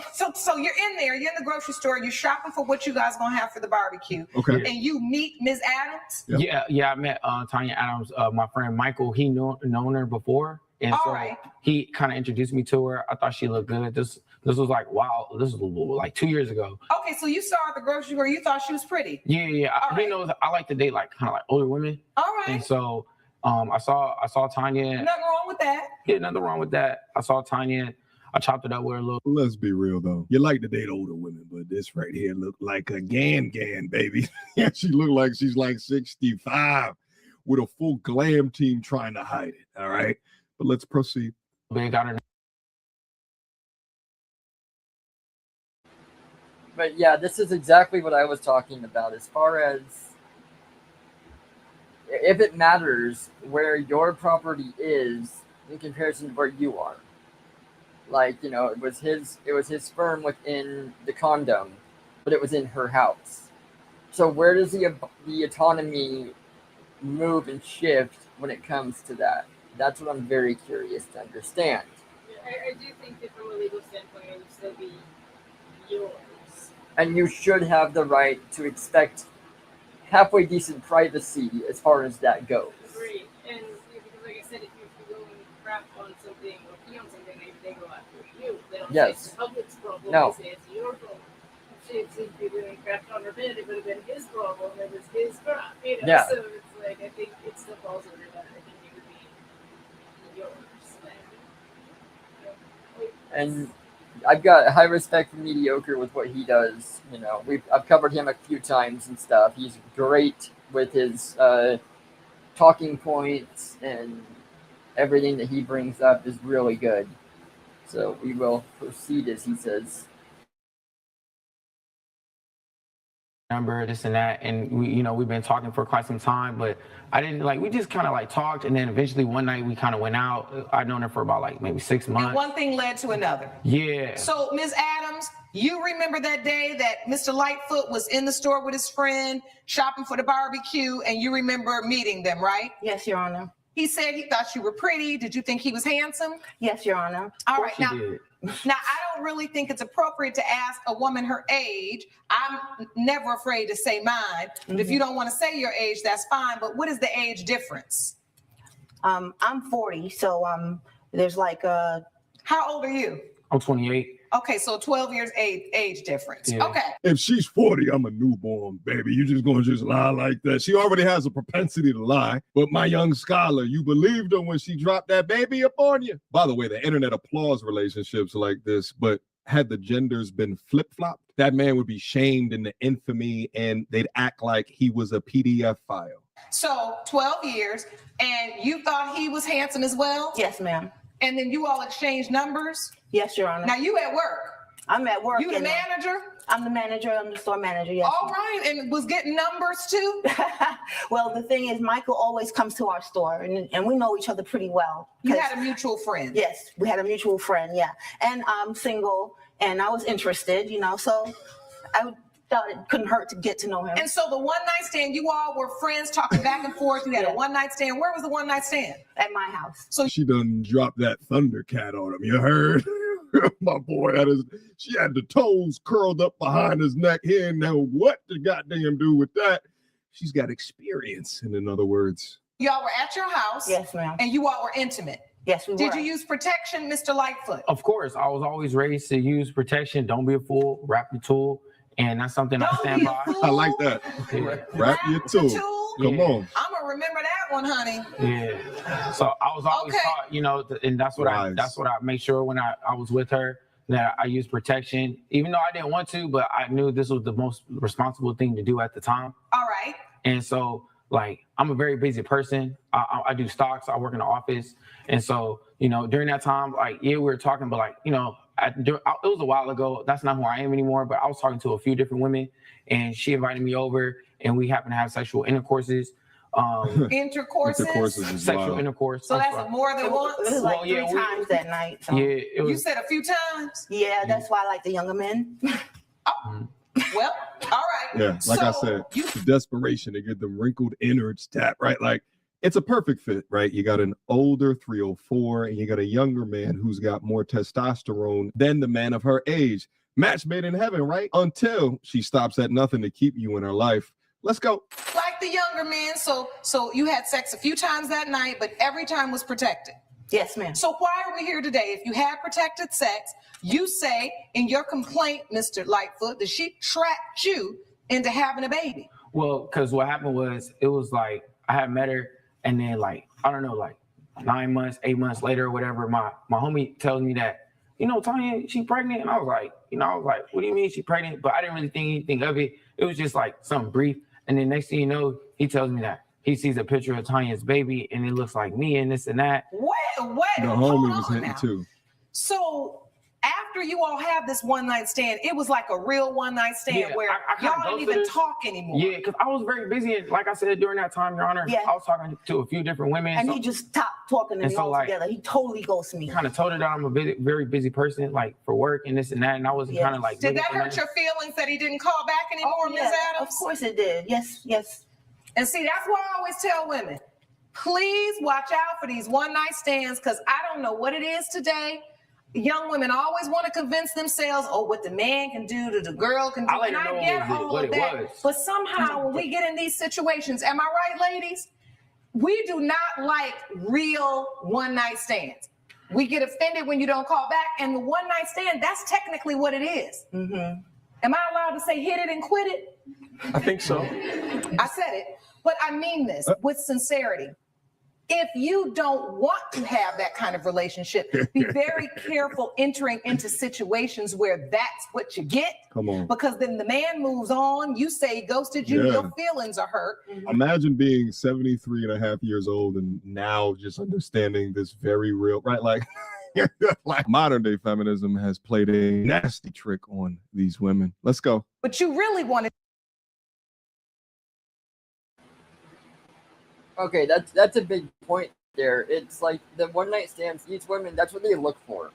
you're in there, you're in the grocery store, you're shopping for what you guys gonna have for the barbecue. Okay. And you meet Ms. Adams? Yep. Yeah, I met Tanya Adams. My friend Michael, he known her before. And All so right. he kind of introduced me to her. I thought she looked good. This was like, wow, this was like 2 years ago. Okay, so you saw her at the grocery store, you thought she was pretty. Yeah. All He right. knows I like to date like kind of like older women. All right. And so I saw Tanya. Nothing wrong with that. Yeah, nothing wrong with that. I saw Tanya. I chopped it up with her a little. Let's be real though. You like to date older women, but this right here look like a gan, baby. Yeah, she look like she's like 65 with a full glam team trying to hide it. All right. But let's proceed. They got her. But yeah, this is exactly what I was talking about. As far as if it matters where your property is in comparison to where you are. Like, you know, it was his sperm within the condom, but it was in her house. So where does the autonomy move and shift when it comes to that? That's what I'm very curious to understand. I do think that from a legal standpoint, it would still be yours. And you should have the right to expect halfway decent privacy as far as that goes. Agreed. And because, like I said, if you go and crap on something or pee on something, they go after you. They don't say it's the public's problem. No. They say it's your problem. If you didn't crap on her bed, it would have been his problem. It was his crap. You know? Yeah. So it's like, I think it still falls under that. I think it would be yours. And I've got high respect for Mediocre with what he does. You know, I've covered him a few times and stuff. He's great with his talking points, and everything that he brings up is really good. So we will proceed as he says. Number, this and that, and we've been talking for quite some time, but I didn't we just kind of talked, and then eventually one night we kind of went out. I'd known her for about maybe 6 months. And one thing led to another. Yeah. So, Ms. Adams, you remember that day that Mr. Lightfoot was in the store with his friend shopping for the barbecue, and you remember meeting them, right? Yes, Your Honor. He said he thought you were pretty. Did you think he was handsome? Yes, Your Honor. All right. Now, I don't really think it's appropriate to ask a woman her age. I'm never afraid to say mine. But if you don't want to say your age, that's fine. But what is the age difference? I'm 40, so there's How old are you? I'm 28. Okay, so 12 years age difference. Yeah. Okay. If she's 40, I'm a newborn, baby. You just gonna lie like that. She already has a propensity to lie. But my young scholar, you believed her when she dropped that baby up on you. By the way, the internet applauds relationships like this, but had the genders been flip-flopped, that man would be shamed into infamy, and they'd act like he was a PDF file. So 12 years, and you thought he was handsome as well? Yes, ma'am. And then you all exchanged numbers? Yes, Your Honor. Now you at work? I'm at work. You the manager? I'm the manager. I'm the store manager. Yes. All right, and was getting numbers too? Well, the thing is, Michael always comes to our store, and we know each other pretty well. You had a mutual friend? Yes, we had a mutual friend, yeah. And I'm single, and I was interested, so I thought it couldn't hurt to get to know him. And so the one-night stand, you all were friends talking back and forth. You had a one-night stand. Where was the one-night stand? At my house. So she done dropped that Thundercat on him. You heard? My boy she had the toes curled up behind his neck. He didn't know what to goddamn do with that. She's got experience, in other words. Y'all were at your house. Yes, ma'am. And you all were intimate. Yes, we were. Did you use protection, Mr. Lightfoot? Of course, I was always raised to use protection. Don't be a fool. Wrap your tool. And that's something I stand by. I like that. Yeah. Rap your tool. Come on. I'm gonna remember that one, honey. Yeah. So I was always taught, you know, and that's what I make sure when I was with her, that I used protection, even though I didn't want to, but I knew this was the most responsible thing to do at the time. All right. And so, like, I'm a very busy person. I do stocks. I work in the office. And so, you know, during that time, like, yeah, we were talking, but like, you know, it was a while ago. That's not who I am anymore. But I was talking to a few different women, and she invited me over, and we happened to have sexual intercourses. Sexual intercourse. So that's more than once? It was like three times that night. So. Yeah, it was. You said a few times? Yeah, that's why I like the younger men. Well, all right. Yeah, like I said, the desperation to get them wrinkled innards tapped, right? Like, it's a perfect fit, right? You got an older 304 and you got a younger man who's got more testosterone than the man of her age. Match made in heaven, right? Until she stops at nothing to keep you in her life. Let's go. Like the younger men, so you had sex a few times that night, but every time was protected. Yes, ma'am. So why are we here today? If you had protected sex, you say in your complaint, Mr. Lightfoot, that she trapped you into having a baby. Well, because what happened was, it was like, I had met her, and then like, I don't know, like 9 months, 8 months later or whatever, my homie tells me that, you know, Tanya, she pregnant. And I was like, what do you mean she pregnant? But I didn't really think anything of it. It was just like something brief. And then next thing you know, he tells me that he sees a picture of Tanya's baby and it looks like me and this and that. Wait. The homie was hitting too. So after you all have this one night stand, it was like a real one night stand where y'all didn't even talk anymore. Yeah, because I was very busy. And like I said, during that time, Your Honor, I was talking to a few different women. And he just stopped talking to me altogether. He totally ghosted me. Kind of told her that I'm a very busy person, like for work and this and that. And I wasn't kind of like. Did that hurt your feelings that he didn't call back anymore, Ms. Adams? Of course it did. Yes. And see, that's why I always tell women, please watch out for these one night stands, because I don't know what it is today. Young women always want to convince themselves, what the man can do to the girl can do. And I get all of that. But somehow when we get in these situations, am I right, ladies? We do not like real one night stands. We get offended when you don't call back. And the one night stand, that's technically what it is. Mm-hmm. Am I allowed to say hit it and quit it? I think so. I said it. But I mean this with sincerity. If you don't want to have that kind of relationship, be very careful entering into situations where that's what you get. Come on. Because then the man moves on. You say he ghosted you. Your feelings are hurt. Imagine being 73 and a half years old and now just understanding this very real, right? Like modern day feminism has played a nasty trick on these women. Let's go. But you really want to. Okay, that's a big point there. It's like the one night stands, these women, that's what they look for.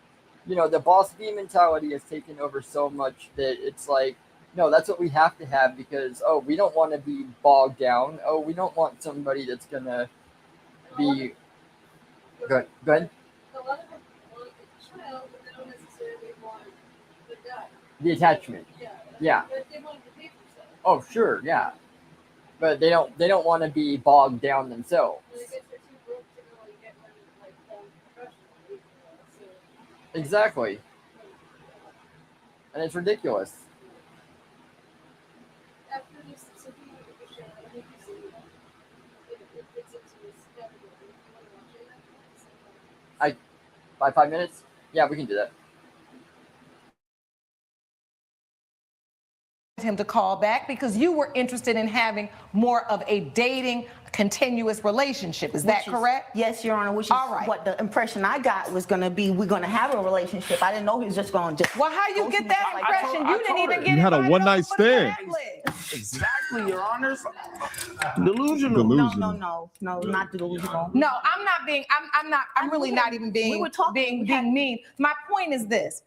You know, the boss bee mentality has taken over so much that it's like, no, that's what we have to have because, we don't want to be bogged down. We don't want somebody that's going to be... Good. A lot of them want the child, but they don't necessarily want the guy. The attachment. Yeah. But they want to pay for stuff. Oh, sure, yeah. But they don't want to be bogged down themselves. I guess they're too broke to really get money professionally. Exactly. And it's ridiculous. After this, so if you look at the show, I think you see it gets into this category. You want to watch it? By 5 minutes? Yeah, we can do that. Him to call back because you were interested in having more of a dating continuous relationship. Is that correct? Yes, Your Honor, which is what the impression I got was going to be. We're going to have a relationship. I didn't know he was just going to just. Well, how you get that impression? You didn't even get it. You had a one night stand. Exactly, Your Honors. Delusional. No, not delusional. No, I'm not being. I'm really not even being. Being mean. My point is this.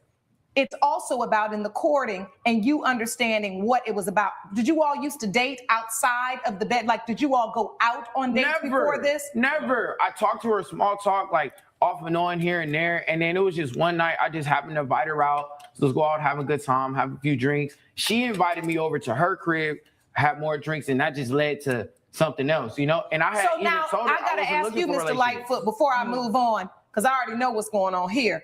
It's also about in the courting and you understanding what it was about. Did you all used to date outside of the bed? Like, did you all go out on dates before this? Never. I talked to her small talk, like off and on here and there. And then it was just one night I just happened to invite her out. So let's go out, have a good time, have a few drinks. She invited me over to her crib, have more drinks, and that just led to something else, you know? And I had even told her I got to ask you, Mr. Lightfoot, before I move on, because I already know what's going on here.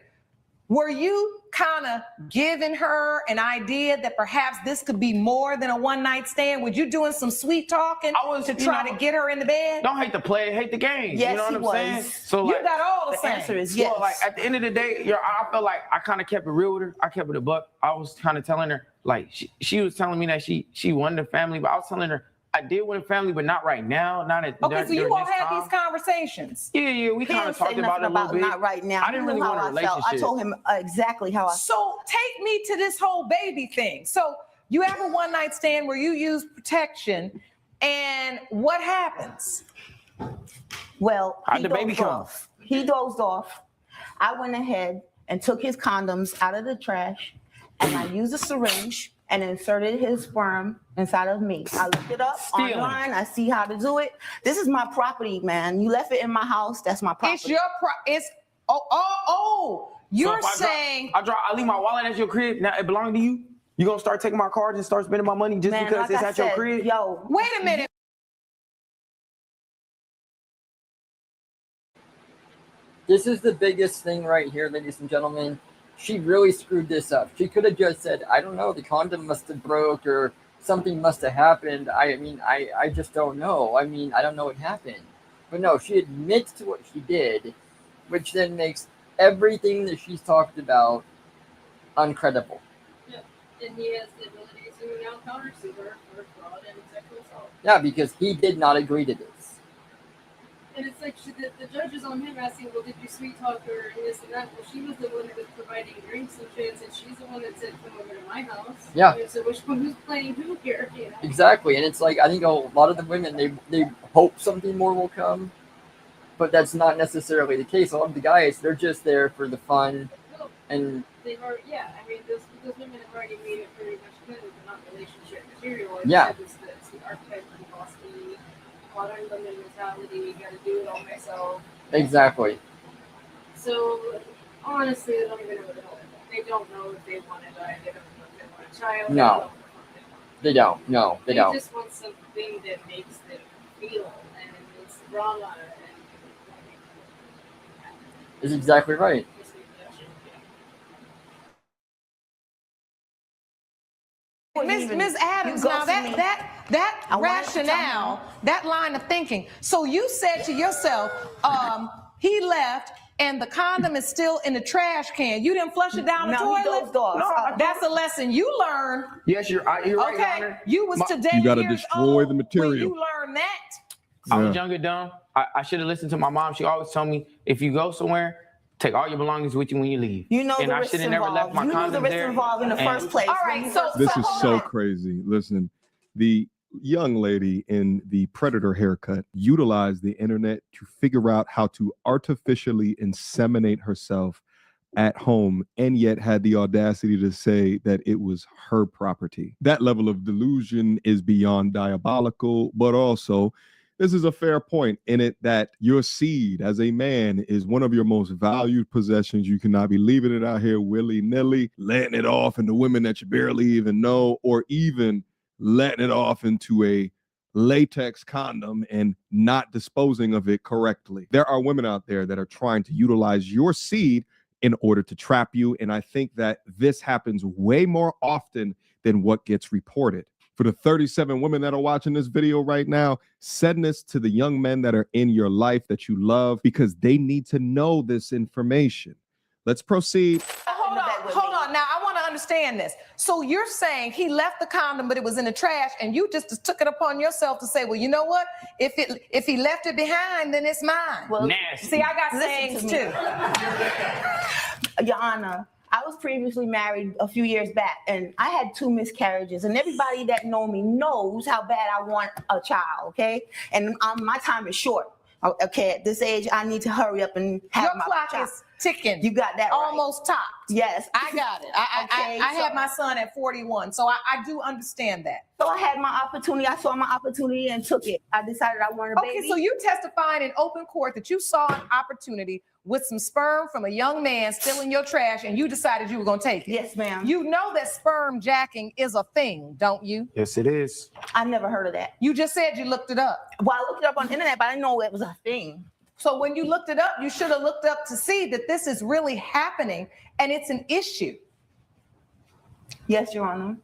Were you kind of given her an idea that perhaps this could be more than a one-night stand? Were you doing some sweet talking to try to get her in the bed? Don't hate the play, hate the game. Yes, you know what he I'm was. saying? So You like, got all the same. answer is yes. well, like at the end of the day, I felt like I kind of kept it real with her. I kept it a buck. I was kind of telling her, like, she was telling me that she wanted a family, but I was telling her I did want a family, but not right now. Not at Okay, so you all had time. these conversations. Yeah, we He kind didn't of say talked about it a nothing little bit. Not right now. I didn't He really knew want a how I felt. relationship. I told him exactly how I felt. So take me to this whole baby thing. So you have a one-night stand where you use protection, and what happens? Well, How'd the baby come? He dozed off. I went ahead and took his condoms out of the trash, and I used a syringe and inserted his sperm inside of me. I looked it up online. I see how to do it. This is my property, man. You left it in my house. That's my property. It's your You're So if saying I leave my wallet at your crib. Now it belongs to you. You gonna start taking my cards and start spending my money just Man, because like it's I at your said, crib? Yo, wait a minute. This is the biggest thing right here, ladies and gentlemen. She really screwed this up. She could have just said, I don't know, the condom must have broke or something must have happened. I mean, I just don't know. I mean, I don't know what happened. But no, she admits to what she did, which then makes everything that she's talked about uncredible. Yeah, and he has the ability to now countersue her for fraud and sexual assault. Yeah, because he did not agree to this. And it's like the judge is on him asking, well, did you sweet talk her and this and that? Well, she was the one that was providing drinks and shit, and she's the one that said, come over to my house. Yeah. So who's playing who here? You know? Exactly. And it's like, I think a lot of the women, they hope something more will come, but that's not necessarily the case. A lot of the guys, they're just there for the fun. Well, And they've already, yeah, I mean, those women have already made it pretty much clear that they're not relationship material. Like Yeah. it's the archetype of boss lady, modern women mentality, gotta do it all myself. exactly. So honestly, they don't even know what the hell they don't know if they want to die. They don't know if they want a child. No. They don't. No, they don't. just want something that makes them feel, and it's drama. It's exactly right. Ms. Adams, now that rationale, that line of thinking. So you said to yourself, he left and the condom is still in the trash can. You didn't flush it down the toilet? He dozed off. No, that's a lesson you learned. Yes, you're right, Your Okay, Honor. you was today You gotta years destroy old the when material. you learned that. I was young and dumb. I should have listened to my mom. She always told me, if you go somewhere, take all your belongings with you when you leave. You know and the I risks should have never left involved. my You knew the condoms risks there. involved in the And- first place. All right, so This is hold so on. crazy. Listen, the young lady in the predator haircut utilized the internet to figure out how to artificially inseminate herself at home and yet had the audacity to say that it was her property. That level of delusion is beyond diabolical, but also this is a fair point in it that your seed as a man is one of your most valued possessions. You cannot be leaving it out here willy-nilly, letting it off into women that you barely even know, or even letting it off into a latex condom and not disposing of it correctly. There are women out there that are trying to utilize your seed in order to trap you. And I think that this happens way more often than what gets reported. For the 37 women that are watching this video right now, send this to the young men that are in your life that you love because they need to know this information. Let's proceed. Hold on. Now I want to understand this. So you're saying he left the condom, but it was in the trash, and you just took it upon yourself to say, well, you know what? If he left it behind, then it's mine. Well, Nasty. See, I got listen sayings to too. Your Honor, I was previously married a few years back, and I had 2 miscarriages. And everybody that know me knows how bad I want a child. Okay, and my time is short. Okay, at this age, I need to hurry up and have Your my clock child. is ticking. You got that right. Almost topped. Yes, I got it. I had my son at 41, so I do understand that. So I had my opportunity. I saw my opportunity and took it. I decided I wanted a baby. Okay, so you testified in open court that you saw an opportunity with some sperm from a young man still in your trash, and you decided you were going to take it. Yes, ma'am. You know that sperm jacking is a thing, don't you? Yes, it is. I never heard of that. You just said you looked it up. Well, I looked it up on the internet, but I didn't know it was a thing. So when you looked it up, you should have looked up to see that this is really happening and it's an issue. Yes, Your Honor.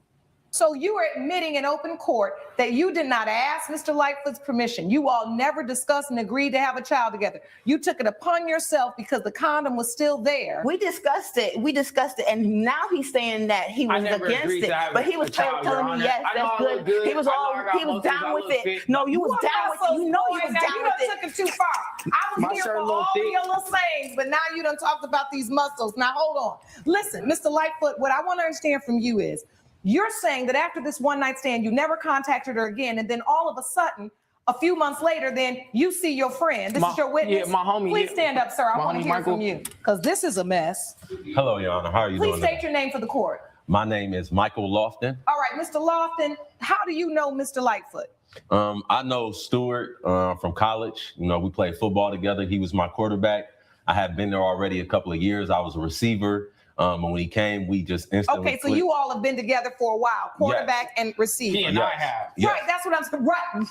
So you are admitting in open court that you did not ask Mr. Lightfoot's permission. You all never discussed and agreed to have a child together. You took it upon yourself because the condom was still there. We discussed it. And now he's saying that he was against it. But he was telling me, yes, that's good. He was down with it. No, you was down with it. You know he was down with it. You took it too far. I was here for all your little sayings, but now you done talked about these muscles. Now hold on. Listen, Mr. Lightfoot, what I want to understand from you is, you're saying that after this one night stand, you never contacted her again, and then all of a sudden, a few months later, then you see your friend. This is your witness. Yeah, my homie. Please stand up, sir. I want to hear from you, because this is a mess. Hello, Your Honor. How are you doing? Please state your name for the court. My name is Michael Lofton. All right, Mr. Lofton, how do you know Mr. Lightfoot? I know Stewart from college. You know, we played football together. He was my quarterback. I had been there already a couple of years. I was a receiver. And when he came, we just instantly. Okay, so you all have been together for a while, quarterback and receiver. He and I have. Right, that's what I'm saying.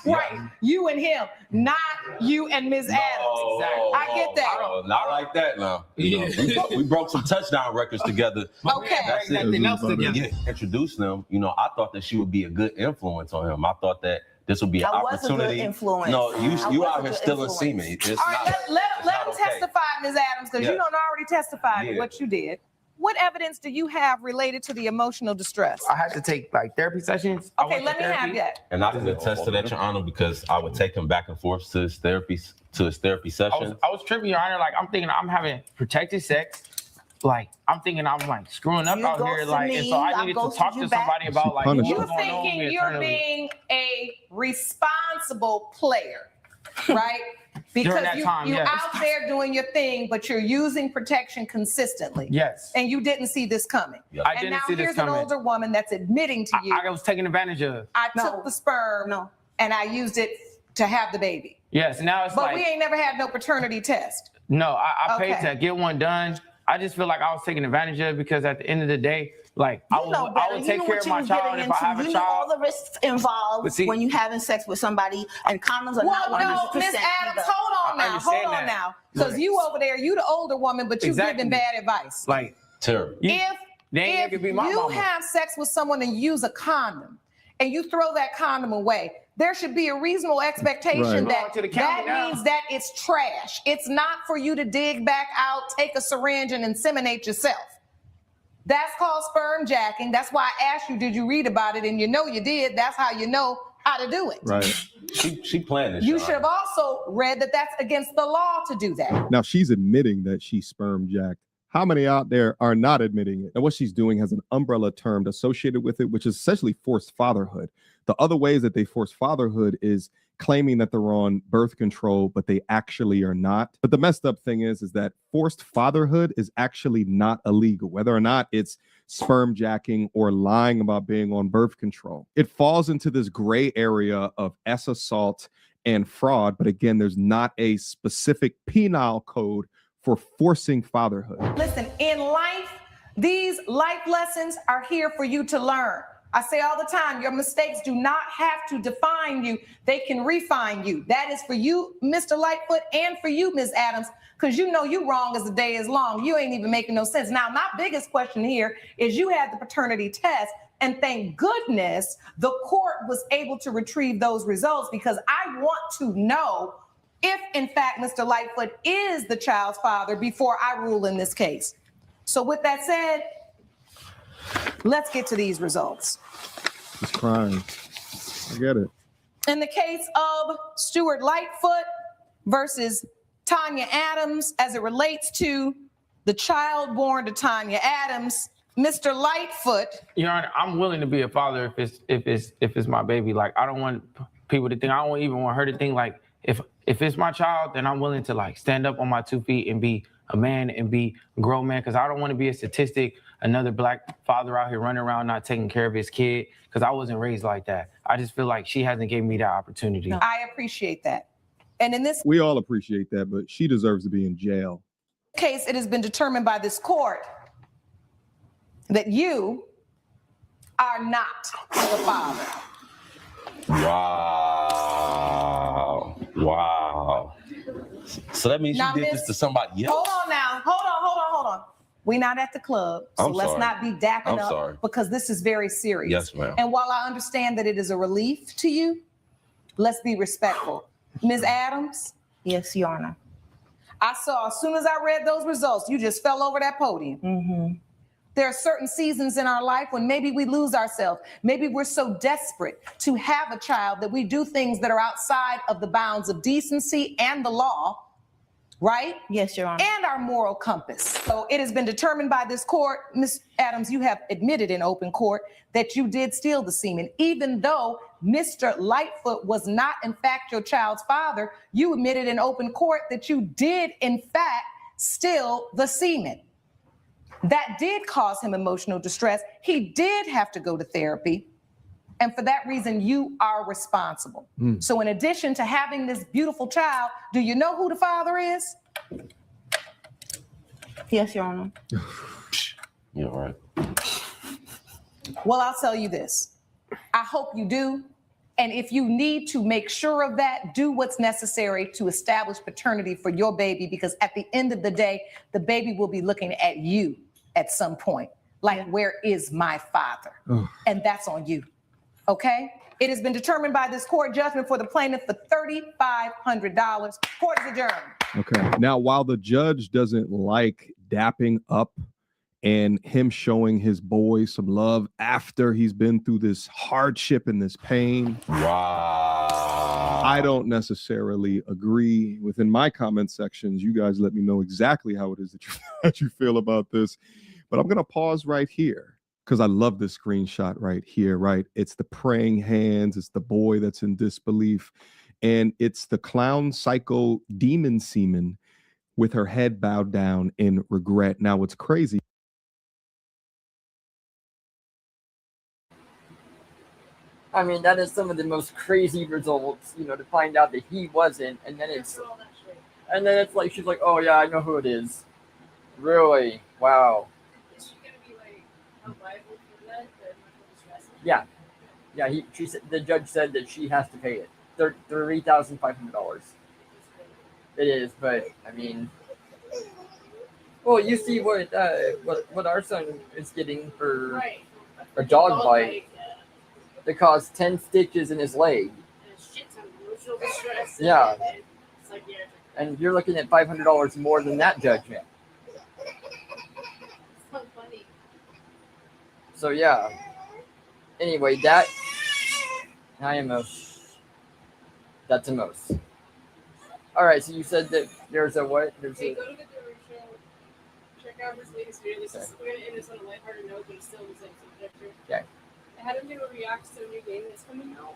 Right. You and him, not you and Ms. Adams. Exactly. I get that. Not like that now. You know, we broke some touchdown records together. Okay. That's it. Introduced them. You know, I thought that she would be a good influence on him. I thought that this would be an opportunity. Influence. No, you out here stealing semen. All right, let him testify, Ms. Adams, because you don't already testify to what you did. What evidence do you have related to the emotional distress? I had to take like therapy sessions. Okay, let me have that. And I can attest to that, Your Honor, because I would take him back and forth to his therapy session. I was tripping, Your Honor. Like I'm thinking I'm having protected sex. Like I'm thinking I'm like screwing up out here. Like, and so I needed to talk to somebody about like what's You're going on thinking you're being a responsible player, right? Because you're out there doing your thing, but you're using protection consistently. Yes. And you didn't see this coming. Yep. I didn't see this coming. And now here's an older woman that's admitting to you. I was taken advantage of. I took the sperm and I used it to have the baby. Yes, now it's but we ain't never had no paternity test. No, I paid to get one done. I just feel like I was taken advantage of because at the end of the day, like I would take care of my child if I have a child. You know all the risks involved when you having sex with somebody, and condoms are not 100%. No, Miss Adams, hold on now. Because you over there, you the older woman, but you giving bad advice. Like, terrible. If you have sex with someone and use a condom, and you throw that condom away, there should be a reasonable expectation that means that it's trash. It's not for you to dig back out, take a syringe, and inseminate yourself. That's called sperm jacking. That's why I asked you, did you read about it? And you know you did. That's how you know how to do it. Right. She planned this. You should have also read that that's against the law to do that. Now she's admitting that she sperm jacked. How many out there are not admitting it? And what she's doing has an umbrella term associated with it, which is essentially forced fatherhood. The other ways that they force fatherhood is claiming that they're on birth control, but they actually are not. But the messed up thing is that forced fatherhood is actually not illegal, whether or not it's sperm jacking or lying about being on birth control. It falls into this gray area of assault and fraud. But again, there's not a specific penal code for forcing fatherhood. Listen, in life, these life lessons are here for you to learn. I say all the time, your mistakes do not have to define you. They can refine you. That is for you, Mr. Lightfoot, and for you, Ms. Adams, because you know you wrong as the day is long. You ain't even making no sense. Now, my biggest question here is you had the paternity test, and thank goodness the court was able to retrieve those results, because I want to know if, in fact, Mr. Lightfoot is the child's father before I rule in this case. So with that said, let's get to these results. She's crying. I get it. In the case of Stuart Lightfoot versus Tanya Adams, as it relates to the child born to Tanya Adams, Mr. Lightfoot. Your Honor, I'm willing to be a father if it's my baby. Like, I don't want people to think, I don't even want her to think like, if it's my child, then I'm willing to like stand up on my 2 feet and be a man and be a grown man, because I don't want to be a statistic, another black father out here running around not taking care of his kid, because I wasn't raised like that. I just feel like she hasn't given me that opportunity. No. I appreciate that. And in this We all appreciate that, but she deserves to be in jail. case, it has been determined by this court that you are not the father. Wow. So that means Now, you did this Miss- to somebody else? Hold on now. Hold on. We're not at the club, so I'm let's sorry. not be dapping I'm up sorry. because this is very serious. Yes, ma'am. And while I understand that it is a relief to you, let's be respectful. Ms. Adams, Yes, Your Honor. I saw as soon as I read those results, you just fell over that podium. Mm-hmm. There are certain seasons in our life when maybe we lose ourselves. Maybe we're so desperate to have a child that we do things that are outside of the bounds of decency and the law, right? Yes, Your Honor. And our moral compass. So it has been determined by this court, Ms. Adams, you have admitted in open court that you did steal the semen. Even though Mr. Lightfoot was not in fact your child's father, you admitted in open court that you did in fact steal the semen. That did cause him emotional distress. He did have to go to therapy. And for that reason, you are responsible. So in addition to having this beautiful child, do you know who the father is? Yes, Your Honor. You're right. Well, I'll tell you this. I hope you do. And if you need to make sure of that, do what's necessary to establish paternity for your baby, because at the end of the day, the baby will be looking at you at some point. Like, where is my father? And that's on you. Okay? It has been determined by this court judgment for the plaintiff for $3,500. Court is adjourned. Okay. Now, while the judge doesn't like dapping up and him showing his boy some love after he's been through this hardship and this pain, Wow. I don't necessarily agree. Within my comment sections, you guys let me know exactly how it is that you feel about this. But I'm going to pause right here because I love this screenshot right here, right? It's the praying hands. It's the boy that's in disbelief. And it's the clown psycho demon semen with her head bowed down in regret. Now, what's crazy. I mean, that is some of the most crazy results, to find out that he wasn't. And then it's like, she's like, oh yeah, I know who it is. Really? Wow. Is she gonna be like held liable for that? Yeah. Yeah, she said, the judge said that she has to pay it. $3,500. It is, but I mean, well, you see what our son is getting for a dog bite that caused 10 stitches in his leg. Yeah. And you're looking at $500 more than that judgment. So yeah. Anyway, that's a most. All right, so you said that there's a what? There's Hey, a go to the show. Check out his latest video. We're gonna end this on a lighthearted note, but it's still the same subject. Okay. I had him do a react to a new game that's coming out.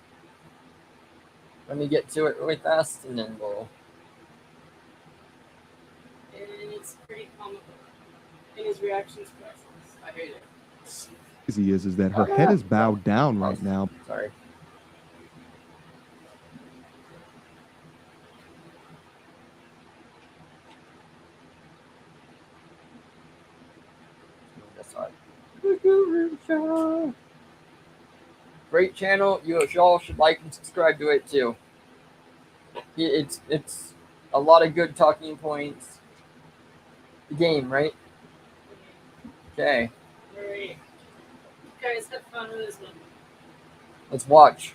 Let me get to it really fast, and then we'll. And it's pretty comical. And his reaction's priceless. I hate it. Crazy is that her head is bowed down right now. Sorry. That's right. Great channel. You all should like and subscribe to it too. It's a lot of good talking points. The game, right? Okay. Alright. Guys, have fun with this one. Let's watch.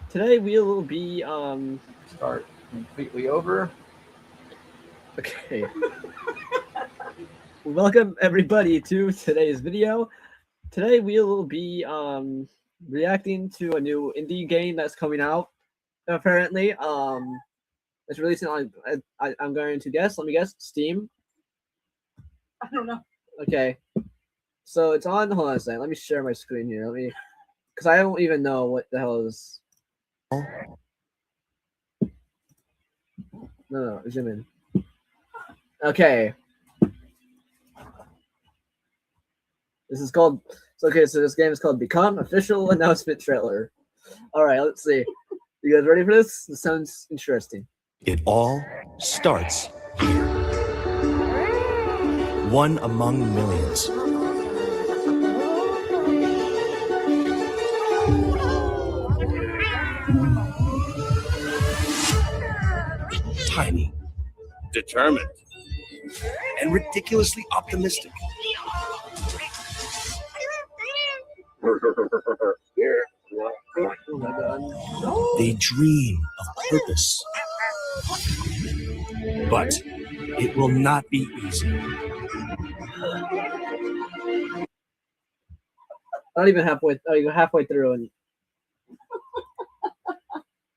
Today we will be Start completely over. Okay. Welcome everybody to today's video. Today we will be reacting to a new indie game that's coming out. Apparently, it's releasing on. I'm going to guess. Let me guess. Steam. I don't know. Okay. So it's on. Hold on a second. Let me share my screen here. Because I don't even know what the hell is. No, zoom in. Okay. This is called. So this game is called Become Official Announcement Trailer. All right, let's see. You guys ready for this? This sounds interesting. It all starts here. One among millions. tiny, Determined. and ridiculously optimistic. They dream of purpose. But it will not be easy. Not even halfway. Halfway through, and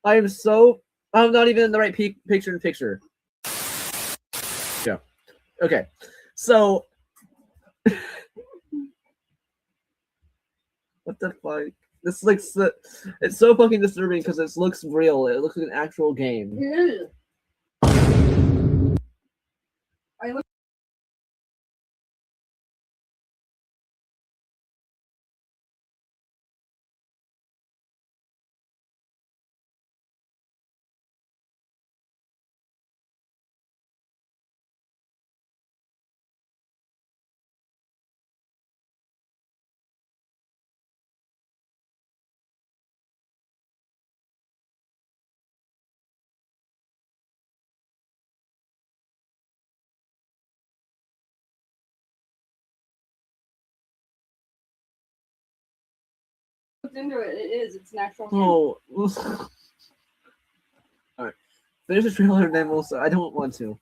I'm not even in the right picture. Yeah. Okay. So, what the fuck? This looks. It's so fucking disturbing because it looks real. It looks like an actual game. Into it. It is. It's an actual game. Oh. All right. There's a trailer, then also I don't want to.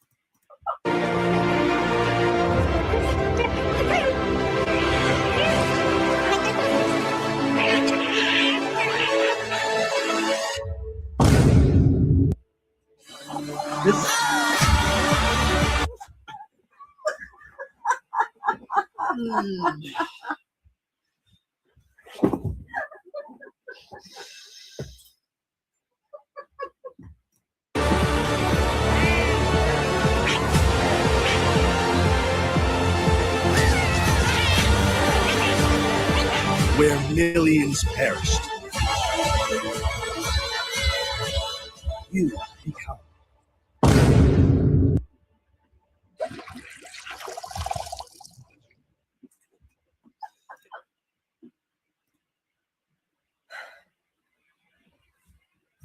Where millions perished, you become.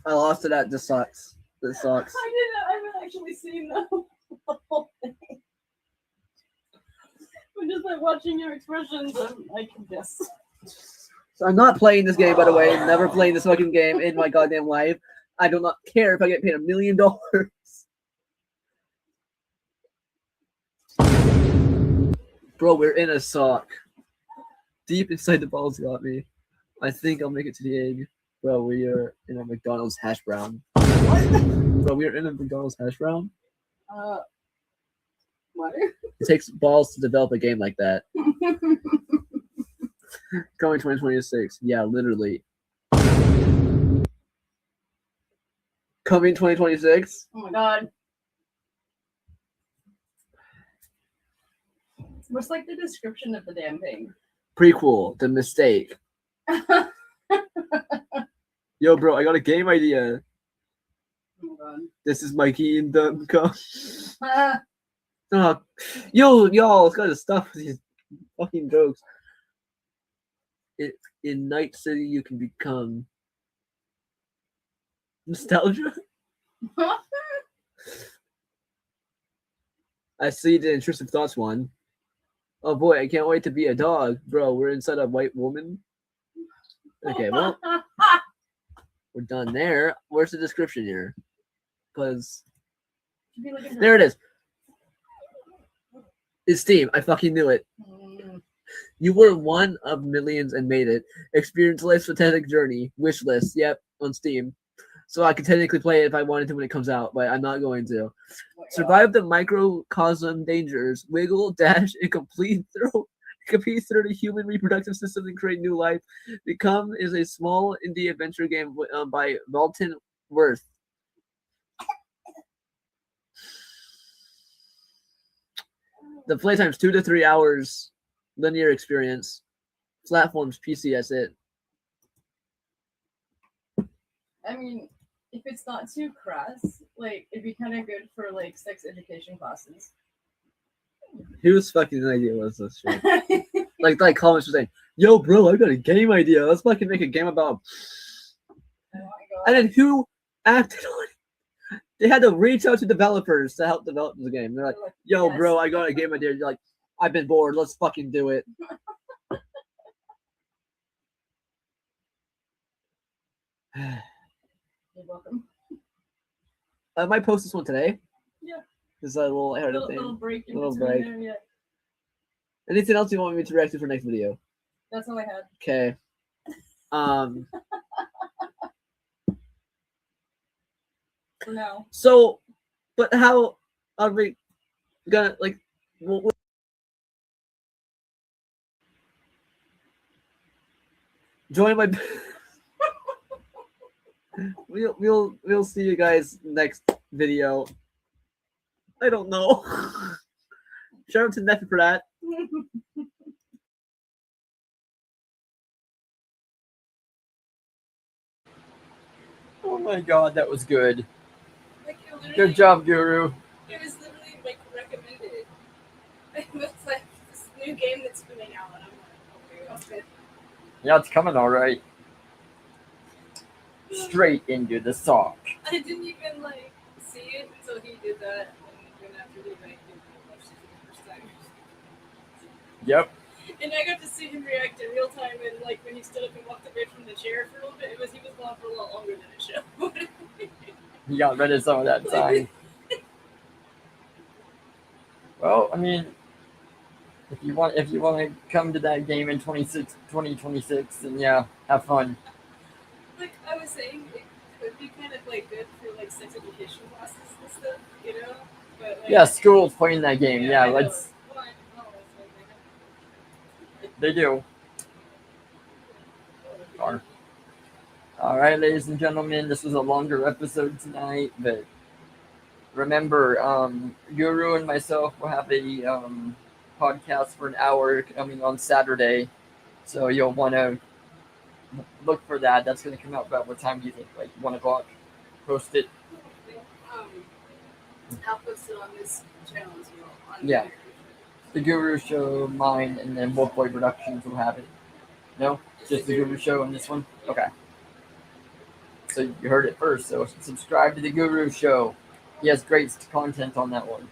I lost it at this sucks. This sucks. I haven't actually seen the whole thing. But just by watching your expressions, I can guess. So I'm not playing this game, by the way. Never playing this fucking game in my goddamn life. I do not care if I get paid $1 million. Bro, we're in a sock. Deep inside the balls got me. I think I'll make it to the egg. Bro, we are in a McDonald's hash brown. What? Bro, we are in a McDonald's hash brown. What? It takes balls to develop a game like that. Coming 2026. Yeah, literally. Coming 2026. Oh my god. What's like the description of the damn thing? Prequel, The Mistake. Yo, bro, I got a game idea. Oh my god. This is Mikey and Duncan. Yo, y'all, let's gotta stop with these fucking jokes. In Night City, you can become nostalgia. I see the intrusive thoughts one. Oh boy, I can't wait to be a dog, bro. We're inside a white woman. Okay, well, we're done there. Where's the description here? Because there it is. It's Steam. I fucking knew it. You were one of millions and made it. Experience life's pathetic journey. Wish list. Yep, on Steam. So I could technically play it if I wanted to when it comes out, but I'm not going to. Survive the microcosm dangers. Wiggle, dash, and compete through the human reproductive system and create new life. Become is a small indie adventure game by Valton Worth. The playtime's 2 to 3 hours. Linear experience. Platforms PC, that's it. I mean, if it's not too crass, like it'd be kind of good for like sex education classes. Whose fucking idea was this shit? like comments were saying, "Yo, bro, I got a game idea. Let's fucking make a game about." Oh my god. And then who acted on it? They had to reach out to developers to help develop the game. They're like, "Yo, bro, I got a game idea." You're like, "I've been bored. Let's fucking do it." You're welcome. I might post this one today. Yeah. Just a little thing. Little break. Little break. There, yeah. Anything else you want me to react to for next video? That's all I had. Okay. For now. So, but how are we gonna like? Join my. We'll see you guys next video. I don't know. Shout out to Neffy for that. Oh my god, that was good. Like, Good job, Guru. It was literally like recommended. It was like this new game that's coming out, and I'm like, okay. Yeah, it's coming all right. Straight into the sock. I didn't even like see it until he did that, and then after he like watched it for the first time. Yep. And I got to see him react in real time, and like when he stood up and walked away from the chair for a little bit, he was gone for a lot longer than it showed. He got rid of some of that time. Well, I mean, if you want to come to that game in 2026, then yeah, have fun. Like I was saying, it could be kind of like good for like sex education classes and stuff, you know. But like, Yeah, schools playing that game. Yeah, I know. let's. Well, I know, it's They do. All right, ladies and gentlemen, this was a longer episode tonight, but remember, Guru and myself will have a podcast for an hour coming on Saturday, so you'll want to look for that. That's going to come out about what time do you think? Like 1 o'clock? Post it. I'll post it on this channel as well. Yeah. The Guru Show, mine, and then Wolf Boy Productions will have it. No? Just the Guru Show and this one? Okay. So you heard it first. So subscribe to the Guru Show. He has great content on that one.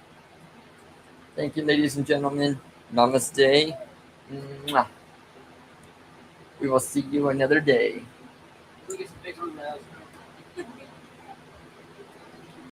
Thank you, ladies and gentlemen. Namaste. Mwah. We will see you another day. Look at some pics on the house.